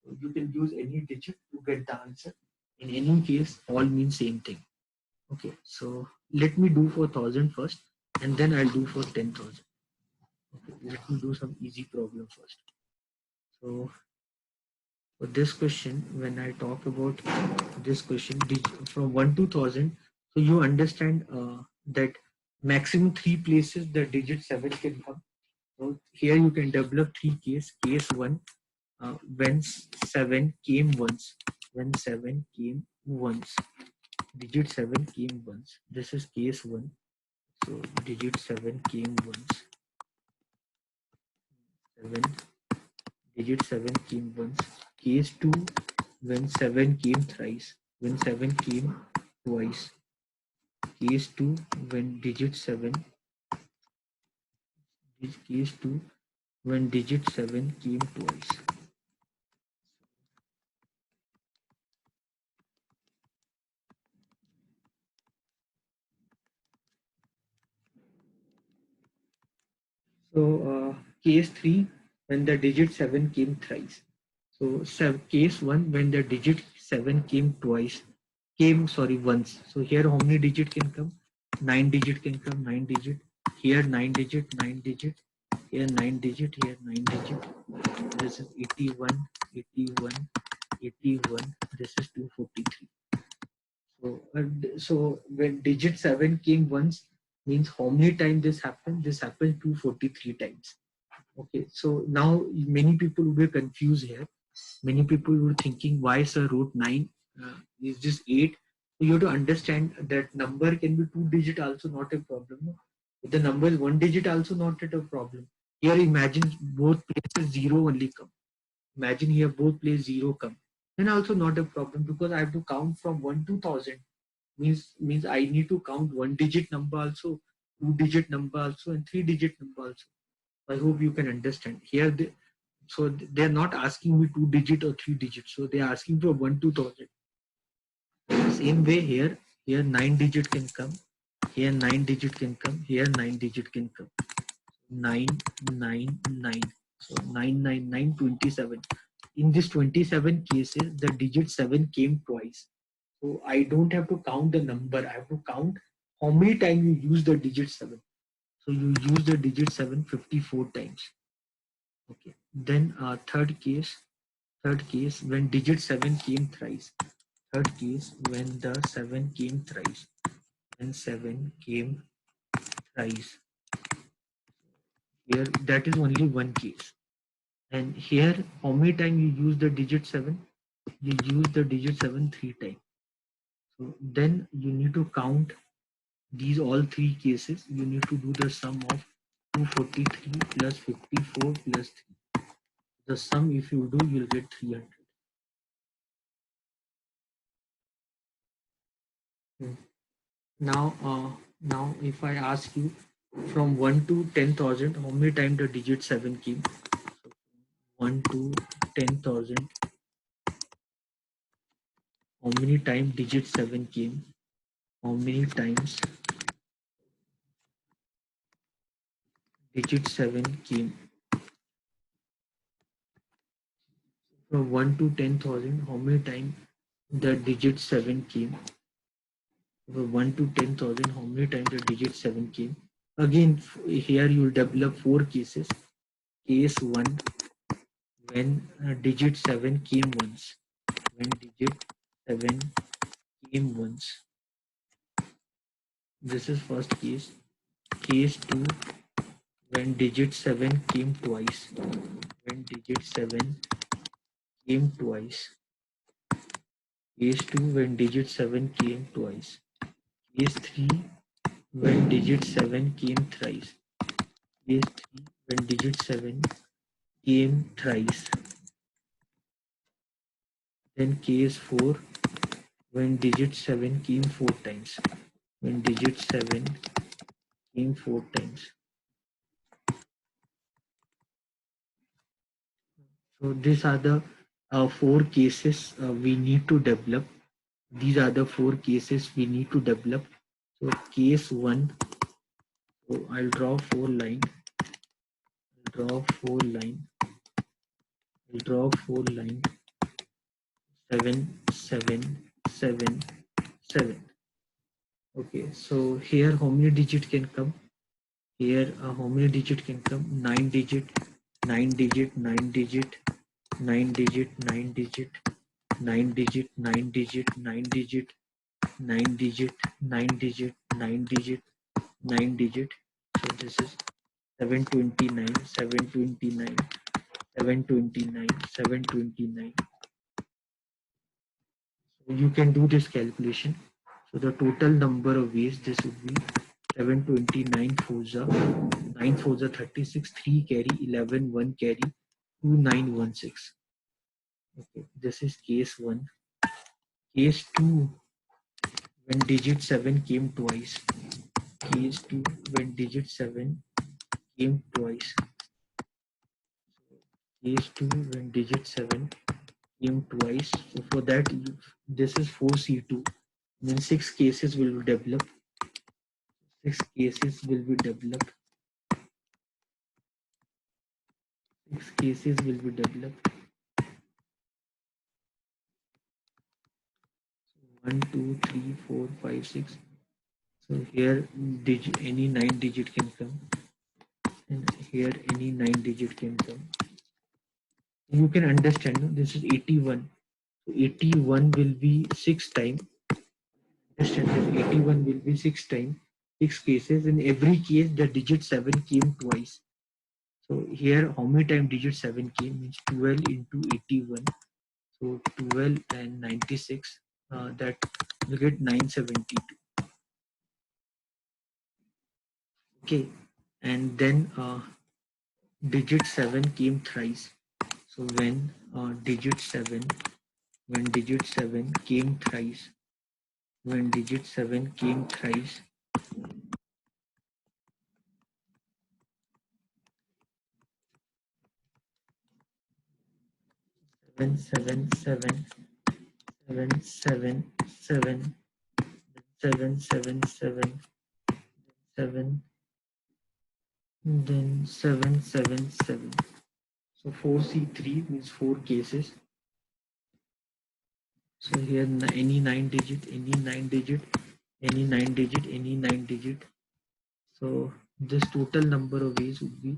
So you can use any digit to get the answer. In any case, all means same thing. Okay, so let me do for 1000 first, and then I'll do for 10,000. Okay, let me do some easy problem first. So for this question, when I talk about this question from 1 to 1000, so you understand that maximum 3 places the digit 7 can come. So here you can develop 3 case. Case 1, when 7 came once. When 7 came once. Digit 7 came once. This is case 1. So digit 7 came once. 7 digit 7 came once. Case 2, when 7 came thrice. When 7 came twice. Case 2, when digit 7. Case 2, when digit 7 came twice. So case 3, when the digit 7 came thrice. So case 1, when the digit 7 came twice. Once. So here how many digit can come? 9 digit can come. 9 digit. Here 9 digit. 9 digit. Here 9 digit. Here 9 digit. This is 81, 81, 81. This is 243. So when digit 7 came once, means how many times this happened? This happened 243 times. Okay, so now many people will be confused here. Many people were thinking, why sir wrote 9? Is this 8? So you have to understand that number can be 2 digit also not a problem. If the number is 1 digit also not a problem. Here imagine both places 0 only come. Imagine here both places 0 come. Then also not a problem, because I have to count from 1 to 1000. Means I need to count 1 digit number also, 2 digit number also, and 3 digit number also. I hope you can understand. Here so they're not asking me 2 digit or 3 digits. So they're asking for 1 to 1000. Same way here 9 digit can come. Here 9 digit can come. Here 9 digit can come. 999. So 999, 27. In this 27 cases, the digit 7 came twice. So I don't have to count the number. I have to count how many times you use the digit 7. So you use the digit 7 54 times. Okay. Then third case, when digit 7 came thrice. Third case, when the 7 came thrice. When 7 came thrice. Here that is only one case. And here how many times you use the digit 7? You use the digit 7 3 times. So then you need to count these all 3 cases. You need to do the sum of 243 plus 54 plus 3. The sum if you do, you'll get 300. Now if I ask you from 1 to 10,000, how many times the digit 7 came? So 1 to 10,000, how many times digit 7 came? How many times digit 7 came? From 1 to 10,000, how many times the digit 7 came? From 1 to 10,000, how many times the digit 7 came? Again, here you will develop 4 cases. Case 1, when digit 7 came once. When digit 7 came once. This is first case. Case 2, when digit 7 came twice. When digit 7 came twice. Case 2, when digit 7 came twice. Case 3, when digit 7 came thrice. Case 3, when digit 7 came thrice. Then case 4, when digit 7 came 4 times. When digit 7 came 4 times. So these are the 4 cases we need to develop. These are the 4 cases we need to develop. So case 1, so I'll draw 4 line, draw 4 line, I'll draw 4 line, 7, 7, 7, 7. Okay, so here how many digit can come? Here how many digit can come? 9 digit, 9 digit, 9 digit, 9 digit, 9 digit, 9 digit, 9 digit, 9 digit, 9 digit, 9 digit, 9 digit, 9 digit. So this is 729, 729, 729, 729. So you can do this calculation. So the total number of ways this would be 729 fours are 9 fours are 36, 3 carry, 11, 1 carry, 2916. Okay, this is case 1. Case 2, when digit 7 came twice. Case 2, when digit 7 came twice. Case 2, when digit 7 came twice. So for that, this is 4C2. Then 6 cases will be developed. 6 cases will be developed. 6 cases will be developed. 1, 2, 3, 4, 5, 6. So here any 9 digit can come, and here any 9 digit can come. You can understand, no? This is 81. So 81 will be 6 times. Understand that 81 will be 6 times. 6 cases. In every case, the digit 7 came twice. So here, how many times digit 7 came? Means 12 into 81. So 12 and 96. That will get 972. Okay, and then digit 7 came thrice. So when digit 7 came thrice, when digit 7 came thrice, 7, 7, 7, 7, 7, 7, 7, 7, 7, 7, then 7, 7, 7. So 4C3 means 4 cases. So here any 9 digit, any 9 digit, any 9 digit, any 9 digit. So this total number of ways would be,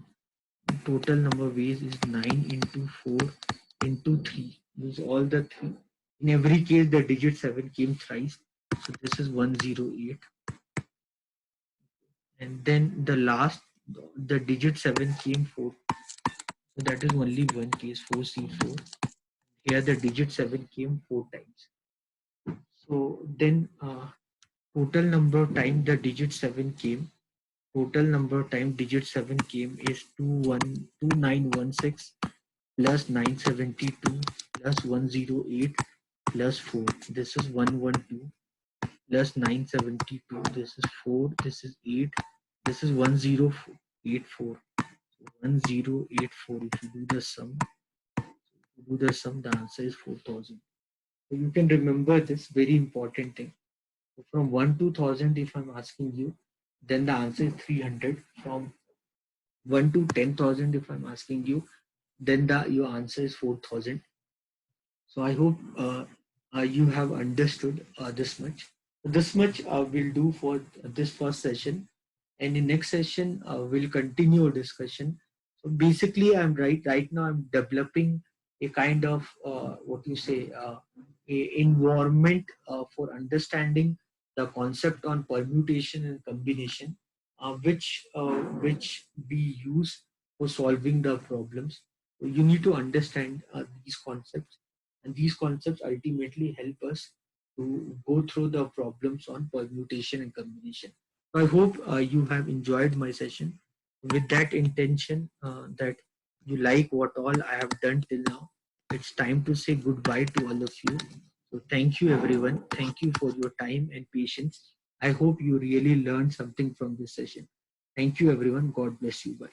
total number of ways is 9 into 4 into 3. Means all the 3. In every case the digit 7 came thrice. So this is 108. And then the last, the digit 7 came 4. So that is only one case, 4C4. Here the digit 7 came 4 times. So then total number of time the digit 7 came, total number of time digit 7 came is 2916 plus 972 plus 108 plus 4. This is 112 plus 972. This is 4. This is 8. This is 1084. 1084. If you do the sum, the answer is 4000. So you can remember this very important thing. So from 1 to 1000, if I'm asking you, then the answer is 300. From 1 to 10,000, if I'm asking you, then your answer is 4000. So I hope you have understood this much. This much we'll do for this first session, and in next session we'll continue our discussion. So basically, right now I'm developing a kind of what you say a environment for understanding the concept on permutation and combination, which we use for solving the problems. So you need to understand these concepts, and these concepts ultimately help us to go through the problems on permutation and combination. So I hope you have enjoyed my session with that intention that you like what all I have done till now. It's time to say goodbye to all of you. So thank you everyone. Thank you for your time and patience. I hope you really learned something from this session. Thank you, everyone. God bless you. Bye.